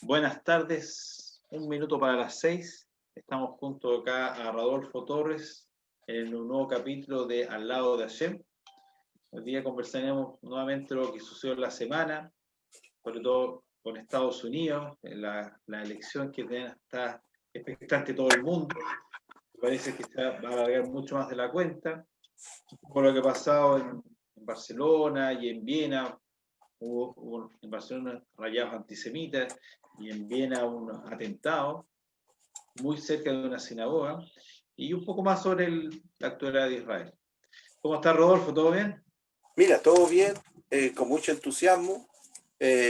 Buenas tardes, 1 minuto para las 6. Estamos junto acá a Rodolfo Torres en un nuevo capítulo de Al lado de Hashem. Hoy día conversaremos nuevamente lo que sucedió en la semana, sobre todo con Estados Unidos, en la elección que está expectante todo el mundo. Parece que va a alargar mucho más de la cuenta. Por lo que ha pasado en Barcelona y en Viena. Hubo en Barcelona rayados antisemitas y en Viena un atentado muy cerca de una sinagoga, y un poco más sobre la actualidad de Israel. ¿Cómo está, Rodolfo? ¿Todo bien? Mira, todo bien, con mucho entusiasmo,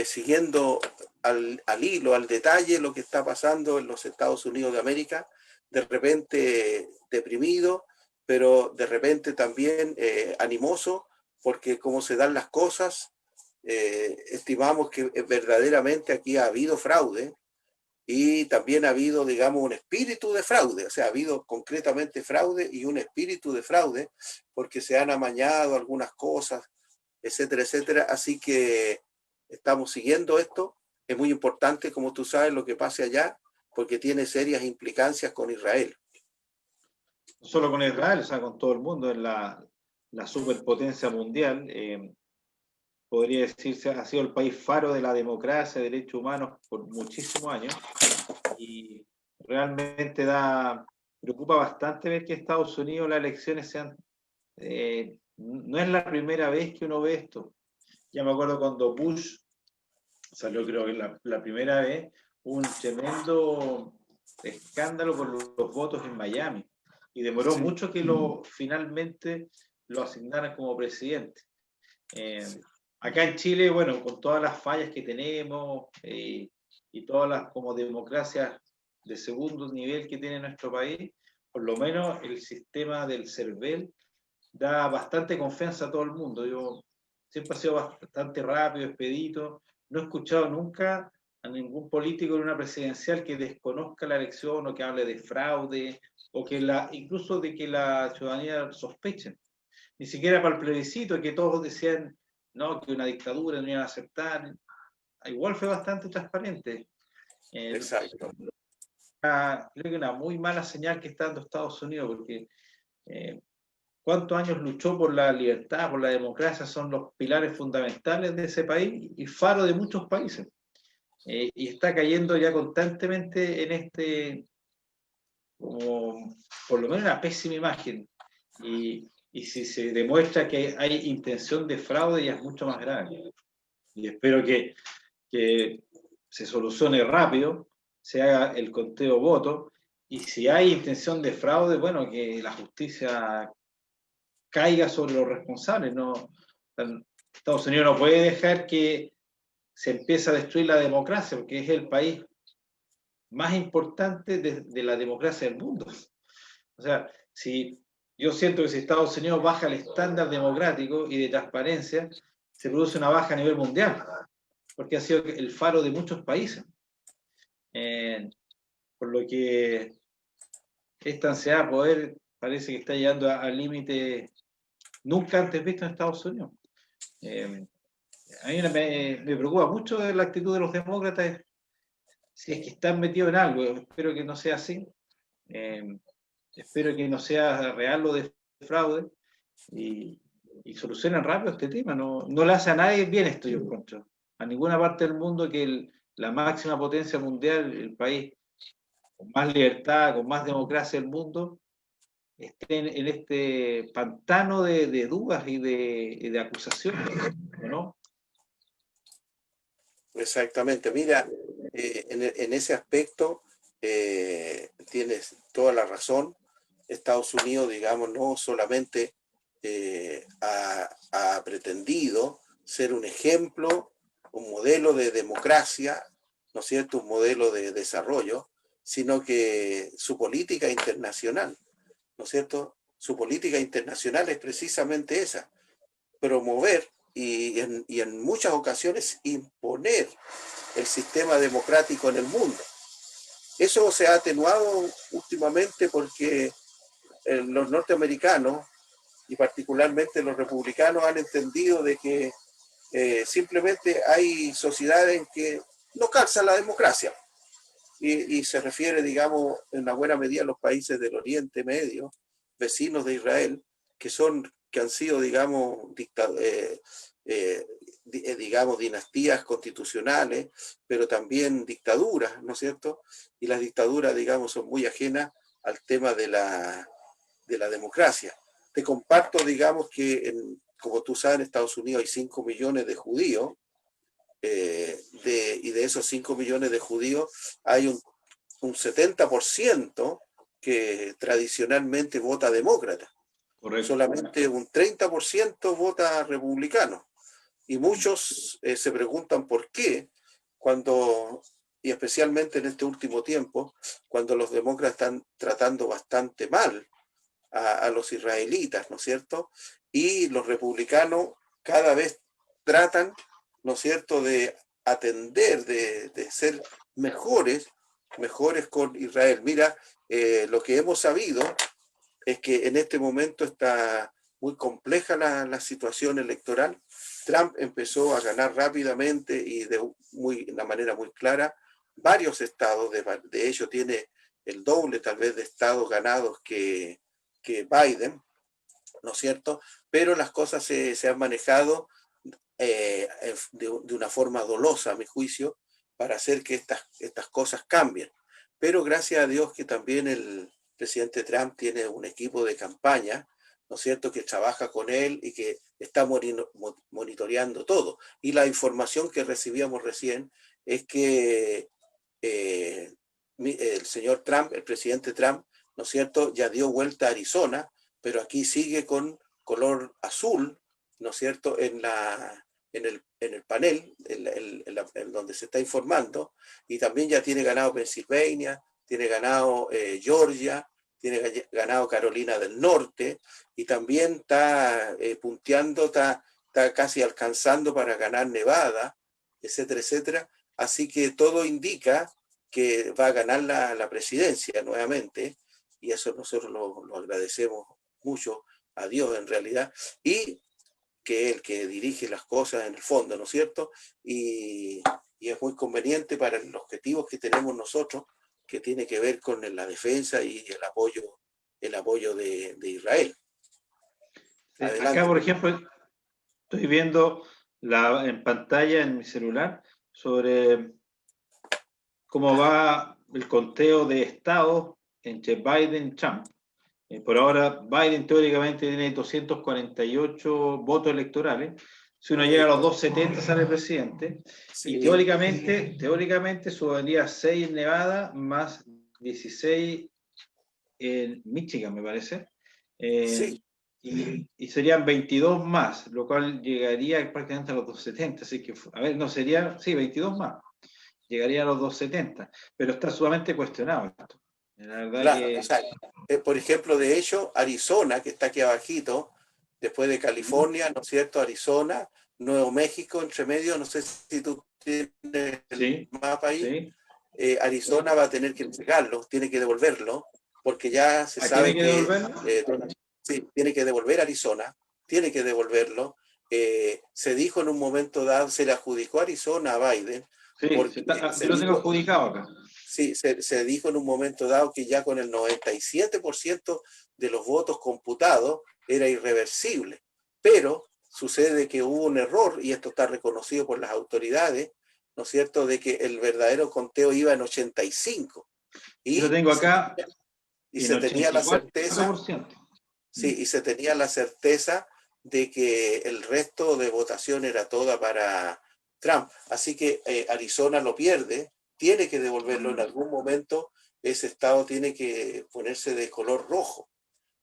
siguiendo al hilo, al detalle lo que está pasando en los Estados Unidos de América, de repente deprimido, pero de repente también animoso, porque como se dan las cosas, estimamos que verdaderamente aquí ha habido fraude y también ha habido, digamos, un espíritu de fraude, o sea, ha habido concretamente fraude y un espíritu de fraude, porque se han amañado algunas cosas, etcétera, etcétera. Así que estamos siguiendo esto. Es muy importante, como tú sabes, lo que pase allá, porque tiene serias implicancias con Israel. No solo con Israel, o sea, con todo el mundo, es la superpotencia mundial. Podría decirse, ha sido el país faro de la democracia, de derechos humanos por muchísimos años, y realmente preocupa bastante ver que Estados Unidos las elecciones sean... no es la primera vez que uno ve esto. Ya me acuerdo cuando Bush salió, creo que la primera vez, un tremendo escándalo con los votos en Miami, y demoró mucho que finalmente lo asignaran como presidente. Acá en Chile, bueno, con todas las fallas que tenemos, y todas las como democracias de segundo nivel que tiene nuestro país, por lo menos el sistema del CERVEL da bastante confianza a todo el mundo. Yo siempre ha sido bastante rápido, expedito. No he escuchado nunca a ningún político en una presidencial que desconozca la elección o que hable de fraude, o que incluso de que la ciudadanía sospeche. Ni siquiera para el plebiscito, que todos decían no, que una dictadura no iban a aceptar. Igual fue bastante transparente. Exacto. Creo que una muy mala señal que está dando Estados Unidos, porque cuántos años luchó por la libertad, por la democracia, son los pilares fundamentales de ese país y faro de muchos países. Y está cayendo ya constantemente en como, por lo menos una pésima imagen. Y si se demuestra que hay intención de fraude, ya es mucho más grave. Y espero que se solucione rápido, se haga el conteo de votos, y si hay intención de fraude, bueno, que la justicia caiga sobre los responsables. No, Estados Unidos no puede dejar que se empiece a destruir la democracia, porque es el país más importante de la democracia del mundo. O sea, yo siento que si Estados Unidos baja el estándar democrático y de transparencia, se produce una baja a nivel mundial, porque ha sido el faro de muchos países. Por lo que esta ansiedad de poder parece que está llegando al límite nunca antes visto en Estados Unidos. A mí me preocupa mucho la actitud de los demócratas, si es que están metidos en algo. Espero que no sea así. Espero que no sea real lo de fraude, y solucionen rápido este tema. No le hace a nadie bien esto, yo encuentro. A ninguna parte del mundo que la máxima potencia mundial, el país con más libertad, con más democracia del mundo, esté en este pantano de dudas y de acusaciones, ¿no? Exactamente. Mira, en ese aspecto tienes toda la razón. Estados Unidos, digamos, no solamente ha pretendido ser un ejemplo, un modelo de democracia, ¿no es cierto?, un modelo de desarrollo, sino que su política internacional, ¿no es cierto?, su política internacional es precisamente esa, promover y en muchas ocasiones imponer el sistema democrático en el mundo. Eso se ha atenuado últimamente porque los norteamericanos y particularmente los republicanos han entendido de que simplemente hay sociedades en que no calza la democracia. Y se refiere, digamos, en una buena medida a los países del Oriente Medio, vecinos de Israel, que han sido, digamos, digamos, dinastías constitucionales, pero también dictaduras, ¿no es cierto? Y las dictaduras, digamos, son muy ajenas al tema de la democracia. Te comparto, digamos, que como tú sabes, en Estados Unidos hay 5 millones de judíos, y de esos 5 millones de judíos hay un 70% que tradicionalmente vota demócrata. Correcto. Solamente un 30% vota republicano. Y muchos se preguntan por qué, y especialmente en este último tiempo, cuando los demócratas están tratando bastante mal a los israelitas, ¿no es cierto? Y los republicanos cada vez tratan, ¿no es cierto?, de atender, de ser mejores con Israel. Mira, lo que hemos sabido es que en este momento está muy compleja la situación electoral. Trump empezó a ganar rápidamente y de una manera muy clara varios estados, de hecho tiene el doble tal vez de estados ganados que Biden, ¿no es cierto? Pero las cosas se han manejado de una forma dolosa, a mi juicio, para hacer que estas cosas cambien. Pero gracias a Dios que también el presidente Trump tiene un equipo de campaña, ¿no es cierto?, que trabaja con él y que está monitoreando todo. Y la información que recibíamos recién es que el señor Trump, el presidente Trump, ¿no es cierto?, ya dio vuelta a Arizona, pero aquí sigue con color azul, ¿no es cierto?, en el panel, en donde se está informando, y también ya tiene ganado Pensilvania, tiene ganado Georgia, tiene ganado Carolina del Norte, y también está punteando, está casi alcanzando para ganar Nevada, etcétera, etcétera. Así que todo indica que va a ganar la presidencia nuevamente, y eso nosotros lo agradecemos mucho a Dios en realidad, y que es el que dirige las cosas en el fondo, ¿no es cierto? Y es muy conveniente para los objetivos que tenemos nosotros, que tiene que ver con la defensa y el apoyo de Israel. Acá, Adelante. por ejemplo, estoy viendo en pantalla en mi celular sobre cómo va el conteo de estados entre Biden y Trump. Por ahora, Biden teóricamente tiene 248 votos electorales. Si uno llega a los 270 sale presidente. Sí, Y teóricamente subiría 6 en Nevada más 16 en Michigan, me parece. sí. Y serían 22 más, lo cual llegaría prácticamente a los 270. Así que, a ver, no sería, sí, 22 más. Llegaría a los 270. Pero está sumamente cuestionado esto. La verdad Claro, que... exacto. Por ejemplo, de hecho, Arizona, que está aquí abajito, después de California, ¿no es cierto? Arizona, Nuevo México, entre medio, no sé si tú tienes el Sí, mapa ahí. sí. Arizona va a tener que entregarlo, tiene que devolverlo, porque ya se ¿A quién hay sabe que que devolverlo? sí, tiene que devolver Arizona, tiene que devolverlo. Se dijo en un momento dado, se le adjudicó Arizona a Biden, Sí, porque yo lo tengo adjudicado acá. sí, se dijo en un momento dado que ya con el 97% de los votos computados era irreversible, pero sucede que hubo un error, y esto está reconocido por las autoridades, ¿no es cierto?, de que el verdadero conteo iba en 85, Yo lo y tengo acá en se tenía la certeza, 84%. sí, y se tenía la certeza de que el resto de votación era toda para Trump. Así que Arizona lo pierde, tiene que devolverlo en algún momento, ese estado tiene que ponerse de color rojo,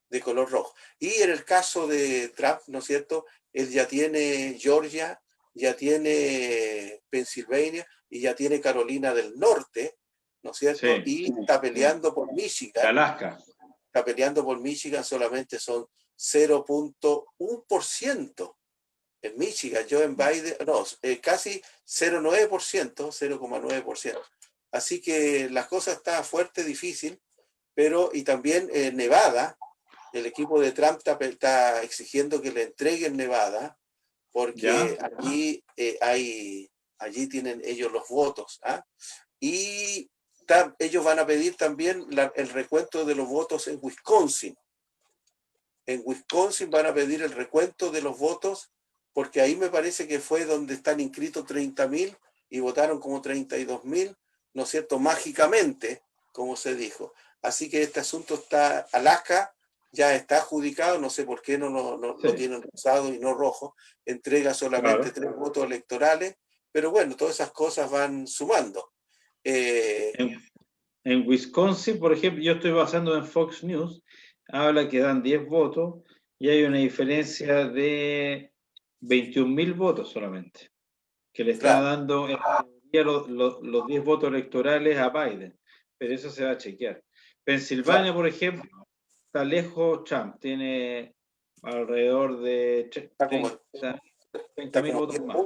de color rojo. Y en el caso de Trump, ¿no es cierto? Él ya tiene Georgia, ya tiene Pensilvania y ya tiene Carolina del Norte, ¿no es cierto? Sí, Y está peleando por Michigan, Alaska. está peleando por Michigan, solamente son 0.1%. En Michigan, Joe Biden, no, casi 0.9%, 0,9%. Así que la cosa está fuerte, difícil, pero y también Nevada, el equipo de Trump está exigiendo que le entreguen Nevada, porque ¿Ya? aquí hay allí tienen ellos los votos, ¿ah? Y ellos van a pedir también el recuento de los votos en Wisconsin. En Wisconsin van a pedir el recuento de los votos, porque ahí me parece que fue donde están inscritos 30.000 y votaron como 32.000, ¿no es cierto? Mágicamente, como se dijo. Así que este asunto está, Alaska ya está adjudicado, no sé por qué no tienen rosado y no rojo, entrega solamente 3 votos electorales, pero bueno, todas esas cosas van sumando. En Wisconsin, por ejemplo, yo estoy basando en Fox News, habla que dan 10 votos y hay una diferencia de 21.000 votos solamente, que le está dando en teoría los 10 votos electorales a Biden, pero eso se va a chequear. Pensilvania, por ejemplo, está lejos Trump, tiene alrededor de 30.000 votos más.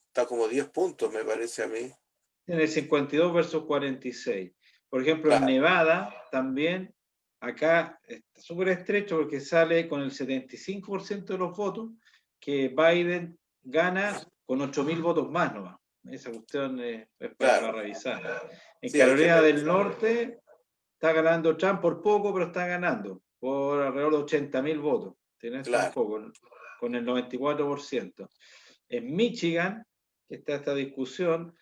Está como 10 puntos, me parece a mí. Tiene 52 versus 46. Por ejemplo, en Nevada también, acá está súper estrecho porque sale con el 75% de los votos, que Biden gana con 8.000 votos más nomás. Esa cuestión es para revisar. En Carolina del Norte está ganando Trump por poco, pero está ganando por alrededor de 80.000 votos. Tiene eso un poco, con el 94%. En Michigan, que está esta discusión,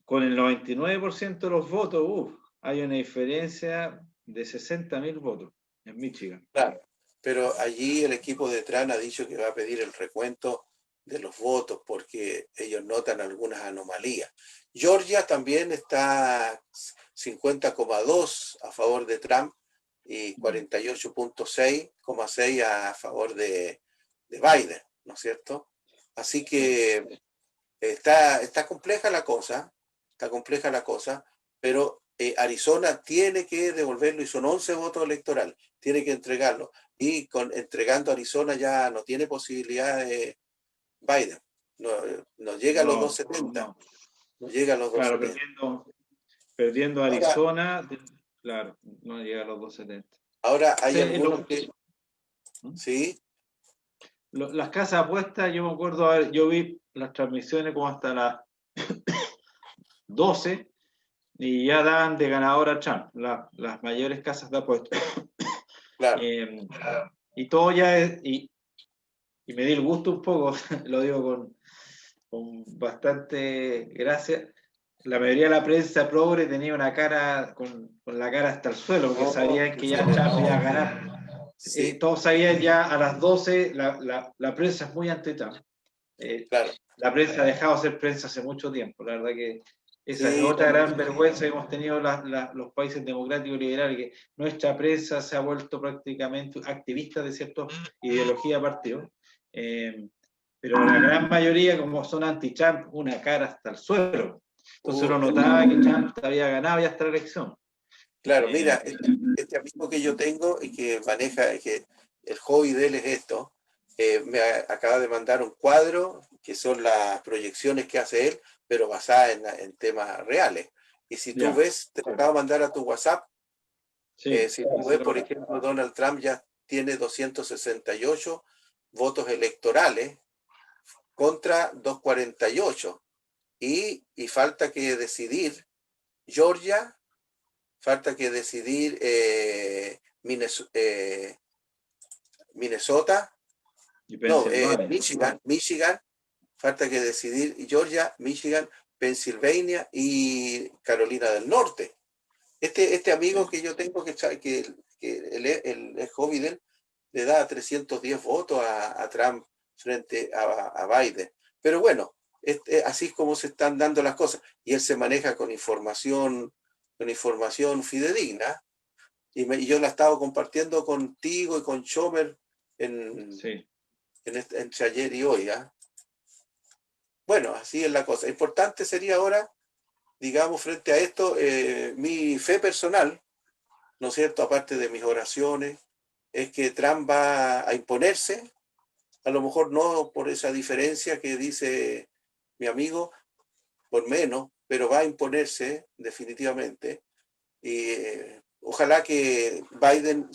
con el 99% de los votos, hay una diferencia de 60.000 votos en Michigan. Claro, pero allí el equipo de Trump ha dicho que va a pedir el recuento de los votos porque ellos notan algunas anomalías. Georgia también está 50,2 a favor de Trump y 48,6 a favor de Biden, ¿no es cierto? Así que está compleja la cosa, pero Arizona tiene que devolverlo y son 11 votos electorales, tiene que entregarlo. Y entregando a Arizona ya no tiene posibilidad de Biden, no llega a los 270. No llega a los 270. Claro, perdiendo Arizona, ahora, claro, no llega a los 270. Ahora hay algunos que... ¿Sí? Las casas apuestas, yo me acuerdo, yo vi las transmisiones como hasta las 12 y ya daban de ganador a Trump, las mayores casas de apuestas. Claro. Y todo ya es, y me di el gusto un poco, lo digo con bastante gracia. La mayoría de la prensa progre tenía una cara con la cara hasta el suelo, porque sabían que ya Trump iba a ganar. Sí. Todos sabían ya a las 12, la prensa es muy anti-Trump. Claro. La prensa ha dejado de ser prensa hace mucho tiempo. La verdad que esa es otra gran vergüenza que hemos tenido los países democráticos y liberales, que nuestra prensa se ha vuelto prácticamente activista de ciertas ideologías de partidos. Pero la gran mayoría, como son anti-Trump, una cara hasta el suelo. Entonces uno notaba que Trump había ganado ya esta elección. Claro, mira, este amigo que yo tengo y que maneja, que el hobby de él es esto, me acaba de mandar un cuadro que son las proyecciones que hace él, pero basadas en temas reales. Y si tú ves, te lo acabo de mandar a tu WhatsApp, si tú ves, por ejemplo, Donald Trump ya tiene 268 votos electorales contra 248. Y falta que decidir Georgia. Falta que decidir Minnesota, Michigan, falta que decidir Georgia, Michigan, Pensilvania y Carolina del Norte. Este amigo que yo tengo, que el hobby de él, le da 310 votos a Trump frente a Biden. Pero bueno, así es como se están dando las cosas. Y él se maneja con información fidedigna, y yo la he estado compartiendo contigo y con Chomer entre ayer y hoy. Bueno, así es la cosa. Importante sería ahora, digamos, frente a esto, mi fe personal, ¿no es cierto?, aparte de mis oraciones, es que Trump va a imponerse, a lo mejor no por esa diferencia que dice mi amigo, por menos, pero va a imponerse definitivamente. Y ojalá que Biden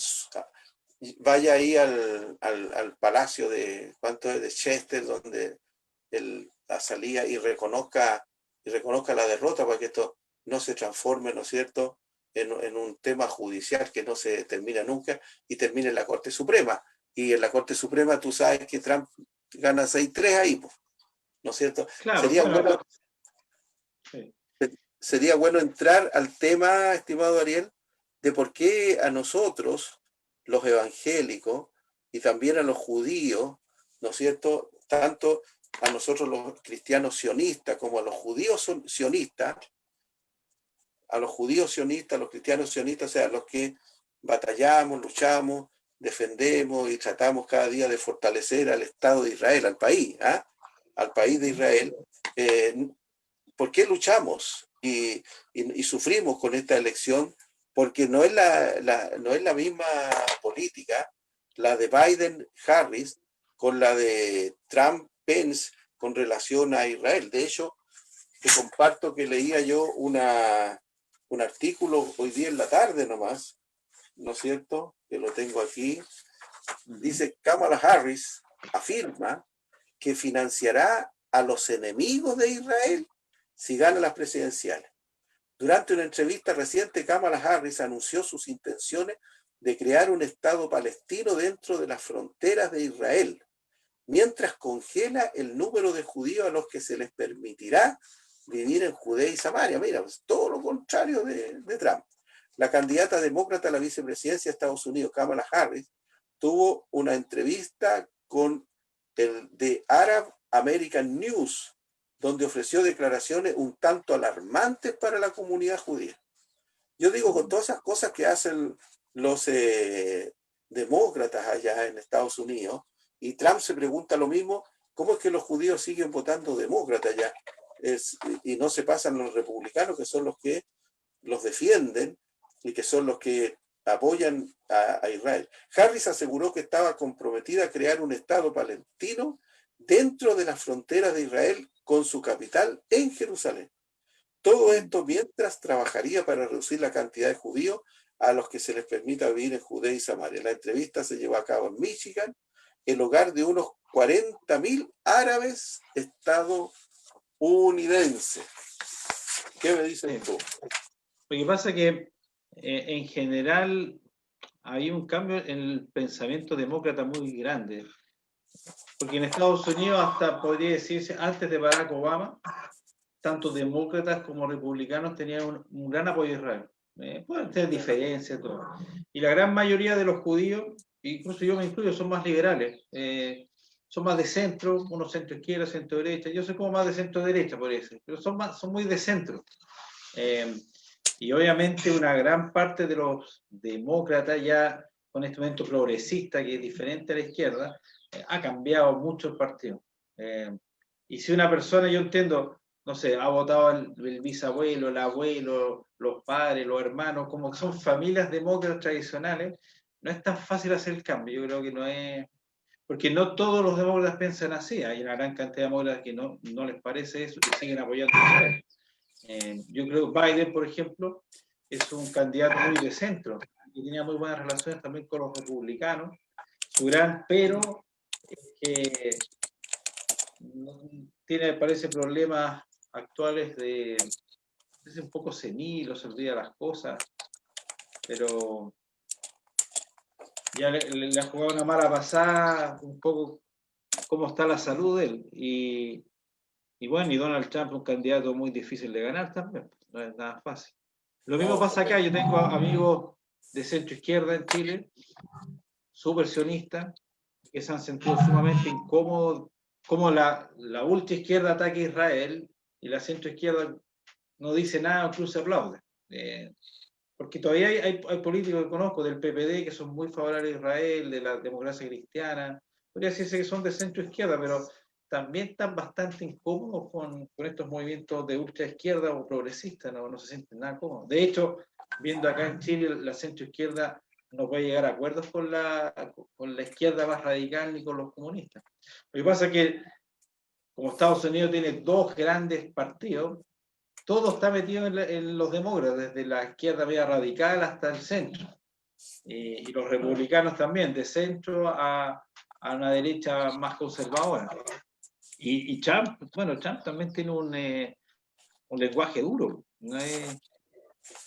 vaya ahí al palacio de Chester, donde salida y reconozca la derrota para que esto no se transforme, ¿no es cierto?, en un tema judicial que no se termina nunca y termine en la Corte Suprema. Y en la Corte Suprema tú sabes que Trump gana 6-3 ahí, ¿no es cierto? Claro, bueno, sí. Sería bueno entrar al tema, estimado Ariel, de por qué a nosotros, los evangélicos, y también a los judíos, ¿no es cierto?, tanto a nosotros los cristianos sionistas como a los judíos sionistas, a los cristianos sionistas, o sea, los que batallamos, luchamos, defendemos y tratamos cada día de fortalecer al Estado de Israel, al país, al país de Israel. ¿Por qué luchamos y sufrimos con esta elección? Porque no es la misma política la de Biden-Harris con la de Trump-Pence con relación a Israel. De hecho, te comparto que leía yo un artículo hoy día en la tarde nomás, ¿no es cierto?, que lo tengo aquí. Dice, Kamala Harris afirma que financiará a los enemigos de Israel si gana las presidenciales. Durante una entrevista reciente, Kamala Harris anunció sus intenciones de crear un Estado palestino dentro de las fronteras de Israel, mientras congela el número de judíos a los que se les permitirá vivir en Judea y Samaria. Mira, pues todo lo contrario de Trump. La candidata demócrata a la vicepresidencia de Estados Unidos, Kamala Harris, tuvo una entrevista con el de Arab American News, donde ofreció declaraciones un tanto alarmantes para la comunidad judía. Yo digo, con todas esas cosas que hacen los demócratas allá en Estados Unidos, y Trump se pregunta lo mismo, ¿cómo es que los judíos siguen votando demócrata allá? Y no se pasan los republicanos, que son los que los defienden y que son los que apoyan a Israel. Harris aseguró que estaba comprometida a crear un Estado palestino dentro de las fronteras de Israel con su capital en Jerusalén. Todo esto mientras trabajaría para reducir la cantidad de judíos a los que se les permita vivir en Judea y Samaria. La entrevista se llevó a cabo en Michigan, el hogar de unos 40.000 árabes estadounidenses. ¿Qué me dices tú? Lo que pasa es que en general hay un cambio en el pensamiento demócrata muy grande. Porque en Estados Unidos, hasta podría decirse, antes de Barack Obama, tanto demócratas como republicanos tenían un gran apoyo a Israel. Pueden tener diferencias, todo. Y la gran mayoría de los judíos, incluso yo me incluyo, son más liberales. Son más de centro, unos centro izquierda, centro derecha. Yo soy como más de centro derecha, por eso. Pero son muy de centro. Y obviamente una gran parte de los demócratas ya con este momento progresista, que es diferente a la izquierda, ha cambiado mucho el partido. Y si una persona, yo entiendo, no sé, ha votado el bisabuelo, el abuelo, los padres, los hermanos, como que son familias demócratas tradicionales, no es tan fácil hacer el cambio. Yo creo que no es... Porque no todos los demócratas piensan así. Hay una gran cantidad de demócratas que no les parece eso y siguen apoyando a Israel. Yo creo que Biden, por ejemplo, es un candidato muy de centro y tenía muy buenas relaciones también con los republicanos. Su gran pero es que tiene, parece, problemas actuales es un poco senil, se olvida las cosas, pero ya le ha jugado una mala pasada, un poco cómo está la salud de él. Y bueno, y Donald Trump es un candidato muy difícil de ganar también, no es nada fácil. Lo mismo pasa acá, yo tengo amigos de centro izquierda en Chile, súper sionistas, que se han sentido sumamente incómodos, como la ultra izquierda ataca a Israel y la centro izquierda no dice nada, incluso aplaude. Porque todavía hay políticos que conozco del PPD que son muy favorables a Israel, de la democracia cristiana, podría decirse que son de centro izquierda, pero también están bastante incómodos con estos movimientos de ultra izquierda o progresistas, no se sienten nada cómodos. De hecho, viendo acá en Chile, la centro izquierda no puede llegar a acuerdos con la izquierda más radical ni con los comunistas. Lo que pasa es que, como Estados Unidos tiene dos grandes partidos, todo está metido en los demócratas, desde la izquierda media radical hasta el centro. Y los republicanos también, de centro a una derecha más conservadora. Y Trump, bueno, Trump también tiene un lenguaje duro. No es,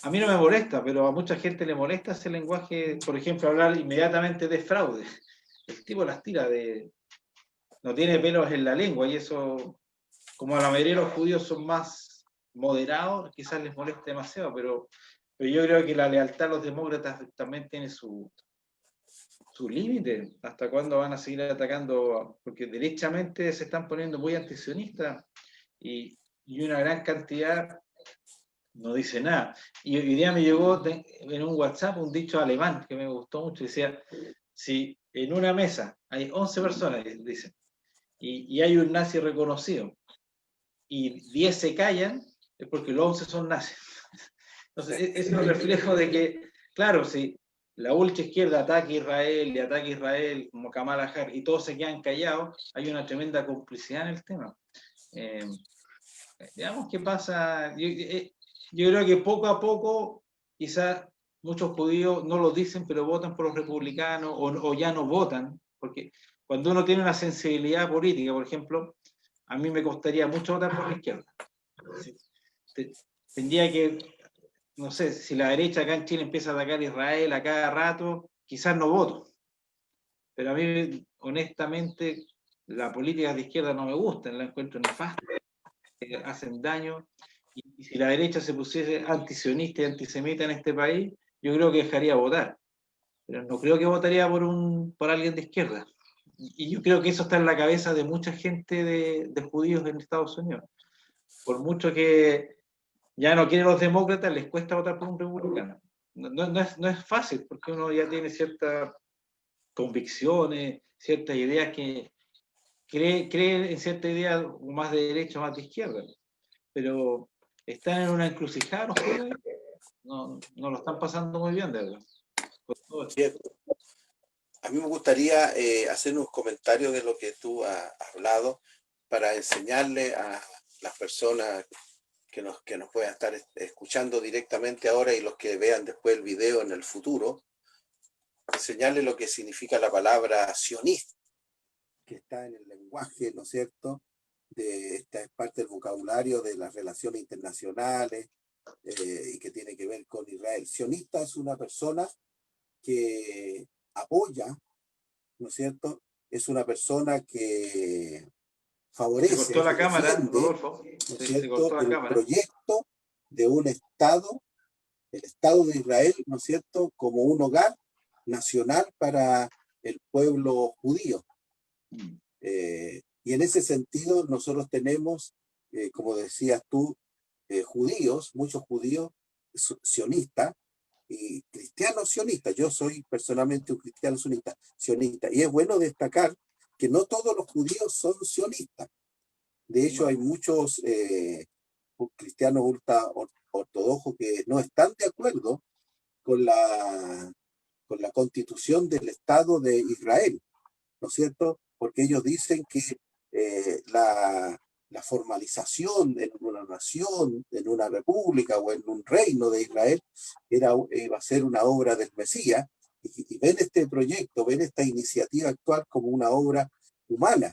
a mí no me molesta, pero a mucha gente le molesta ese lenguaje, por ejemplo, hablar inmediatamente de fraude. El tipo las tira no tiene pelos en la lengua y eso, como a la mayoría de los judíos son más moderados, quizás les moleste demasiado, pero yo creo que la lealtad a los demócratas también tiene su límite. ¿Hasta cuándo van a seguir atacando? Porque derechamente se están poniendo muy antisionistas y una gran cantidad no dice nada. Y hoy día me llegó en un WhatsApp un dicho alemán que me gustó mucho. Decía, si en una mesa hay 11 personas, dicen, y hay un nazi reconocido, y 10 se callan, es porque los 11 son nazis. Entonces, es un reflejo de que, claro, si la ultra izquierda ataca a Israel y ataca a Israel como Kamala Harris y todos se quedan callados, hay una tremenda complicidad en el tema. Eh, Veamos qué pasa. Yo creo que poco a poco, quizás muchos judíos no lo dicen, pero votan por los republicanos o ya no votan, porque cuando uno tiene una sensibilidad política, por ejemplo, a mí me costaría mucho votar por la izquierda. Tendría que, no sé, si la derecha acá en Chile empieza a atacar a Israel a cada rato, quizás no voto. Pero a mí, honestamente, la política de izquierda no me gusta, la encuentro nefasta, hacen daño. Y si la derecha se pusiese antisionista y antisemita en este país, yo creo que dejaría de votar. Pero no creo que votaría por alguien de izquierda. Y yo creo que eso está en la cabeza de mucha gente de judíos en Estados Unidos. Por mucho que ya no quieren los demócratas, les cuesta votar por un republicano. No es fácil, porque uno ya tiene ciertas convicciones, ciertas ideas que cree en cierta idea más de derecha o más de izquierda. Pero están en una encrucijada los judíos, no lo están pasando muy bien, de verdad. Bien, a mí me gustaría hacer unos comentarios de lo que tú has hablado para enseñarle a las personas que nos puedan estar escuchando directamente ahora y los que vean después el video en el futuro, enseñarle lo que significa la palabra sionista, que está en el lenguaje, ¿no es cierto? Esta es parte del vocabulario de las relaciones internacionales y que tiene que ver con Israel. Sionista es una persona que apoya, ¿no es cierto? Es una persona que Se favorece, cortó la que cámara, defiende, Rodolfo. ¿no es Se cortó cierto?, la el cámara. proyecto de un Estado, el Estado de Israel, ¿no es cierto?, como un hogar nacional para el pueblo judío. Y en ese sentido nosotros tenemos, como decías tú, judíos, muchos judíos sionistas y cristianos sionistas. Yo soy personalmente un cristiano sionista. Y es bueno destacar que no todos los judíos son sionistas. De hecho, hay muchos cristianos ortodoxos que no están de acuerdo con con la constitución del Estado de Israel, ¿no es cierto? Porque ellos dicen que eh, la, la formalización en una nación, en una república o en un reino de Israel va a ser una obra del Mesías y ven este proyecto, ven esta iniciativa actual como una obra humana,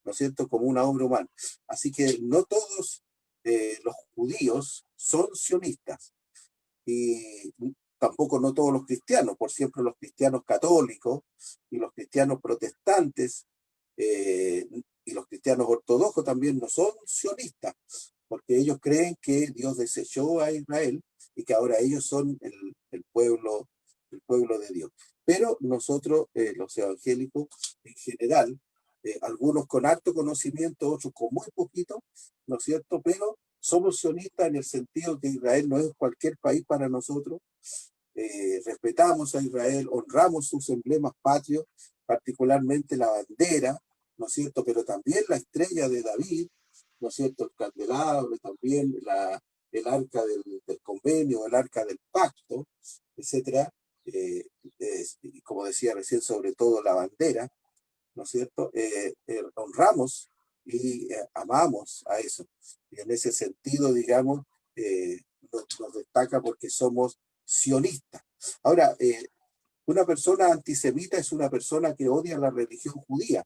¿no es cierto? Como una obra humana. Así que no todos los judíos son sionistas y tampoco no todos los cristianos, por ejemplo, los cristianos católicos y los cristianos protestantes eh, y los cristianos ortodoxos también no son sionistas, porque ellos creen que Dios desechó a Israel y que ahora ellos son el pueblo de Dios. Pero nosotros, los evangélicos en general, algunos con alto conocimiento, otros con muy poquito, ¿no es cierto? Pero somos sionistas en el sentido que Israel no es cualquier país para nosotros. Respetamos a Israel, honramos sus emblemas patrios, particularmente la bandera, ¿no es cierto? Pero también la estrella de David, ¿no es cierto? El candelabro, también el arca del convenio, el arca del pacto, etcétera. Como decía recién, sobre todo la bandera, ¿no es cierto? Honramos y amamos a eso. Y en ese sentido, digamos, nos destaca porque somos sionistas. Ahora, una persona antisemita es una persona que odia la religión judía.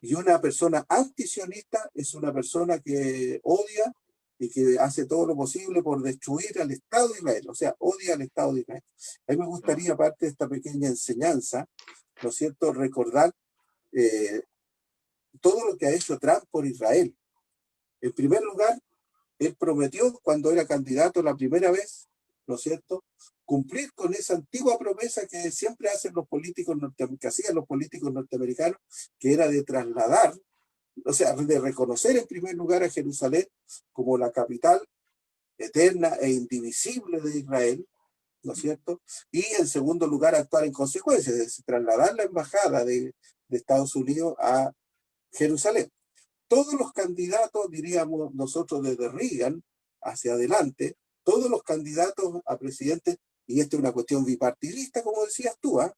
Y una persona antisionista es una persona que odia y que hace todo lo posible por destruir al Estado de Israel, o sea, odia al Estado de Israel. A mí me No, gustaría, aparte de esta pequeña enseñanza, ¿no es cierto?, recordar eh, todo lo que ha hecho Trump por Israel. En primer lugar, él prometió cuando era candidato la primera vez, ¿no es cierto?, cumplir con esa antigua promesa que siempre hacen los políticos que hacían los políticos norteamericanos, que era de trasladar, o sea, de reconocer en primer lugar a Jerusalén como la capital eterna e indivisible de Israel, ¿no es cierto? Y en segundo lugar, actuar en consecuencia, es decir, trasladar la embajada de Estados Unidos a Jerusalén. Todos los candidatos, diríamos nosotros desde Reagan hacia adelante, todos los candidatos a presidente, y esta es una cuestión bipartidista, como decías tú, ¿eh?,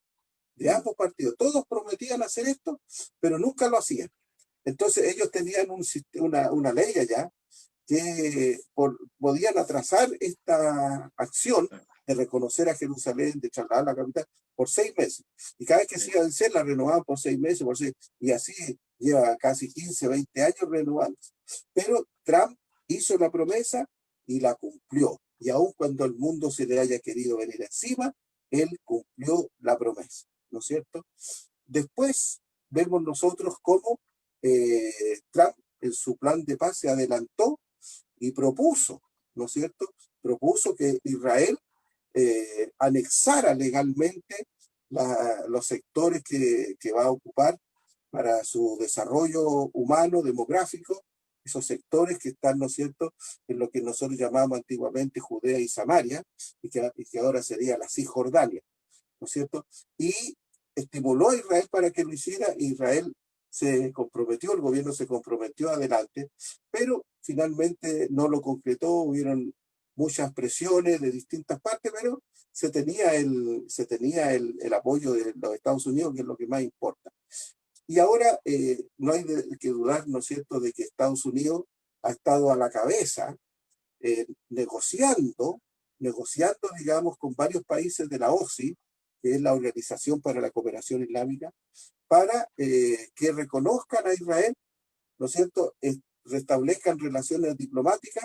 de ambos partidos, todos prometían hacer esto, pero nunca lo hacían. Entonces ellos tenían una ley allá que podían atrasar esta acción de reconocer a Jerusalén, de trasladar la capital, por 6 meses. Y cada vez que se iba a vencer, la renovaban por 6 meses, y así lleva casi 15, 20 años renovándose. Pero Trump hizo la promesa y la cumplió. Y aun cuando el mundo se le haya querido venir encima, él cumplió la promesa, ¿no es cierto? Después vemos nosotros cómo Trump en su plan de paz se adelantó y propuso, ¿no es cierto? Propuso que Israel anexara legalmente los sectores que va a ocupar para su desarrollo humano, demográfico, esos sectores que están, ¿no es cierto?, en lo que nosotros llamamos antiguamente Judea y Samaria, y que ahora sería la Cisjordania, ¿no es cierto? Y estimuló a Israel para que lo hiciera. Israel se comprometió, el gobierno se comprometió adelante, pero finalmente no lo concretó, hubieron muchas presiones de distintas partes, pero se tenía el apoyo de los Estados Unidos, que es lo que más importa. Y ahora no hay que dudar, ¿no es cierto?, de que Estados Unidos ha estado a la cabeza negociando, digamos, con varios países de la OSI, que es la Organización para la Cooperación Islámica, para que reconozcan a Israel, ¿no es cierto?, restablezcan relaciones diplomáticas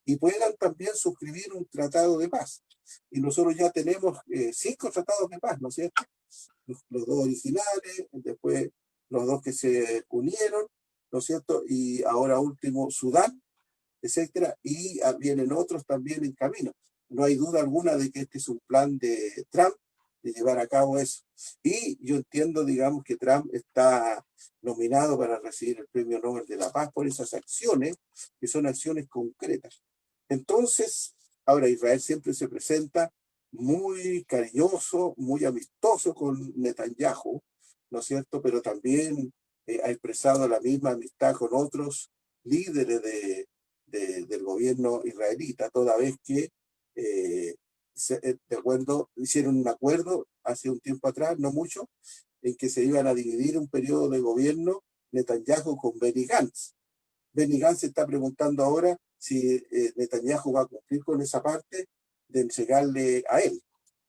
y puedan también suscribir un tratado de paz. Y nosotros ya tenemos 5 tratados de paz, ¿no es cierto? Los 2 originales, después los 2 que se unieron, ¿no es cierto? Y ahora último Sudán, etcétera, y vienen otros también en camino. No hay duda alguna de que este es un plan de Trump de llevar a cabo eso. Y yo entiendo, digamos, que Trump está nominado para recibir el Premio Nobel de la Paz por esas acciones, que son acciones concretas. Entonces, ahora Israel siempre se presenta muy cariñoso, muy amistoso con Netanyahu, ¿no es cierto? Pero también ha expresado la misma amistad con otros líderes del gobierno israelita, toda vez que hicieron un acuerdo hace un tiempo atrás, no mucho, en que se iban a dividir un periodo de gobierno Netanyahu con Benny Gantz. Benny Gantz se está preguntando ahora si Netanyahu va a cumplir con esa parte de entregarle a él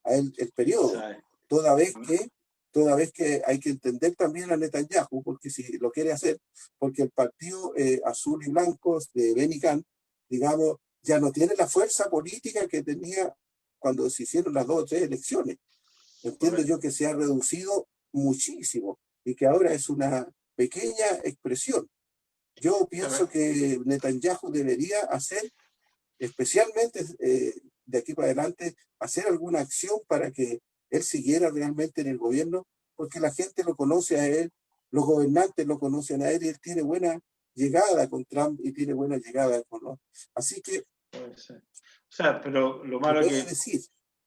el periodo, ¿sabes? toda vez que toda vez que hay que entender también a Netanyahu, porque si lo quiere hacer, porque el partido azul y blanco de Benny Gantz, digamos, ya no tiene la fuerza política que tenía cuando se hicieron las 2 o 3 elecciones. Entiendo yo que se ha reducido muchísimo y que ahora es una pequeña expresión. Yo pienso que Netanyahu debería hacer, especialmente de aquí para adelante, hacer alguna acción para que él siguiera realmente en el gobierno, porque la gente lo conoce a él, los gobernantes lo conocen a él, y él tiene buena llegada con Trump y tiene buena llegada con los... Así que Puede ser. O sea, pero lo se malo puede que... decir,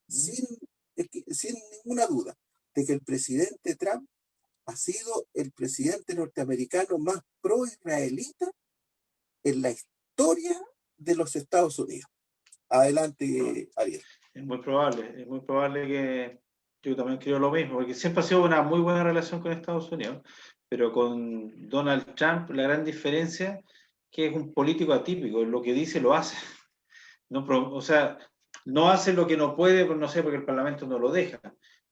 sin ninguna duda, de que el presidente Trump ha sido el presidente norteamericano más pro-israelita en la historia de los Estados Unidos. Adelante, Ariel. Es muy probable que yo también creo lo mismo, porque siempre ha sido una muy buena relación con Estados Unidos, pero con Donald Trump la gran diferencia es que es un político atípico, lo que dice lo hace. No, o sea, no hace lo que no puede, no sé, porque el Parlamento no lo deja,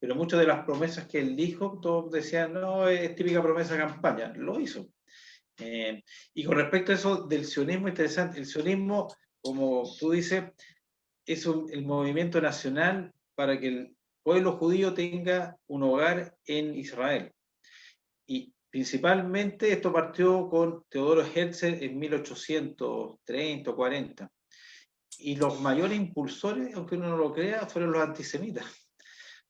pero muchas de las promesas que él dijo, todos decían, no, es típica promesa de campaña, lo hizo. Y con respecto a eso del sionismo, interesante, el sionismo, como tú dices, es el movimiento nacional para que el pueblo judío tenga un hogar en Israel. Y principalmente esto partió con Teodoro Herzl en 1830 o 40. Y los mayores impulsores, aunque uno no lo crea, fueron los antisemitas.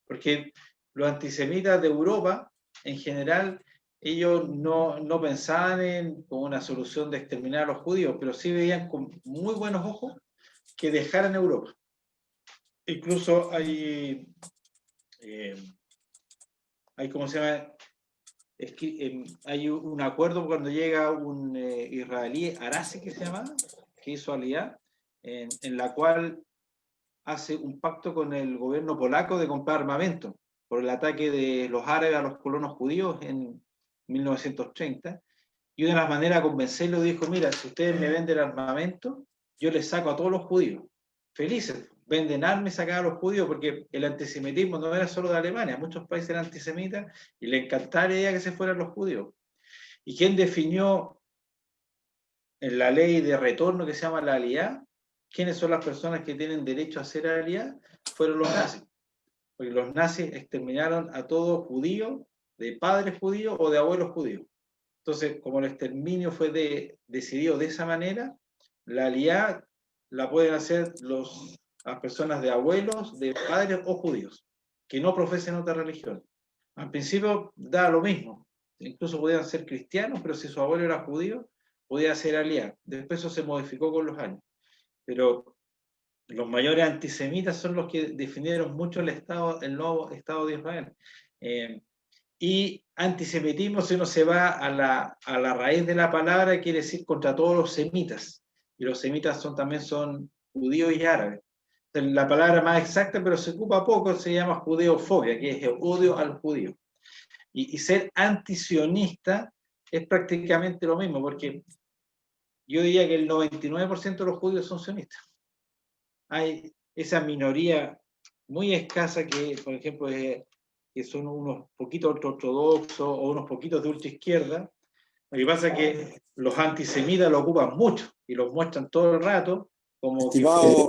Porque los antisemitas de Europa, en general, ellos no pensaban en como una solución de exterminar a los judíos, pero sí veían con muy buenos ojos que dejaran Europa. Incluso ¿cómo se llama? Hay un acuerdo cuando llega un israelí, Arasi, que se llama, que hizo Aliyah, en la cual hace un pacto con el gobierno polaco de comprar armamento por el ataque de los árabes a los colonos judíos en 1930. Y una de las maneras de convencerlo dijo, mira, si ustedes me venden armamento, yo les saco a todos los judíos. Felices, venden armas y sacan a los judíos, porque el antisemitismo no era solo de Alemania, muchos países eran antisemitas y le encantaba la idea que se fueran los judíos. ¿Y quién definió en la ley de retorno que se llama la Aliyah? ¿Quiénes son las personas que tienen derecho a hacer Aliyah? Fueron los nazis. Porque los nazis exterminaron a todo judío, de padres judíos o de abuelos judíos. Entonces, como el exterminio fue decidido de esa manera, la Aliyah la pueden hacer las personas de abuelos, de padres o judíos, que no profesen otra religión. Al principio da lo mismo, incluso podían ser cristianos, pero si su abuelo era judío, podía ser Aliyah. Después eso se modificó con los años. Pero los mayores antisemitas son los que definieron mucho el nuevo Estado de Israel. Y antisemitismo, si uno se va a la raíz de la palabra, quiere decir contra todos los semitas. Y los semitas también son judíos y árabes. Entonces, la palabra más exacta, pero se ocupa poco, se llama judeofobia, que es el odio al judío. Y ser antisionista es prácticamente lo mismo, porque yo diría que el 99% de los judíos son sionistas. Hay esa minoría muy escasa que, por ejemplo, que son unos poquitos ortodoxos o unos poquitos de ultraizquierda. Lo que pasa es que los antisemitas lo ocupan mucho y los muestran todo el rato como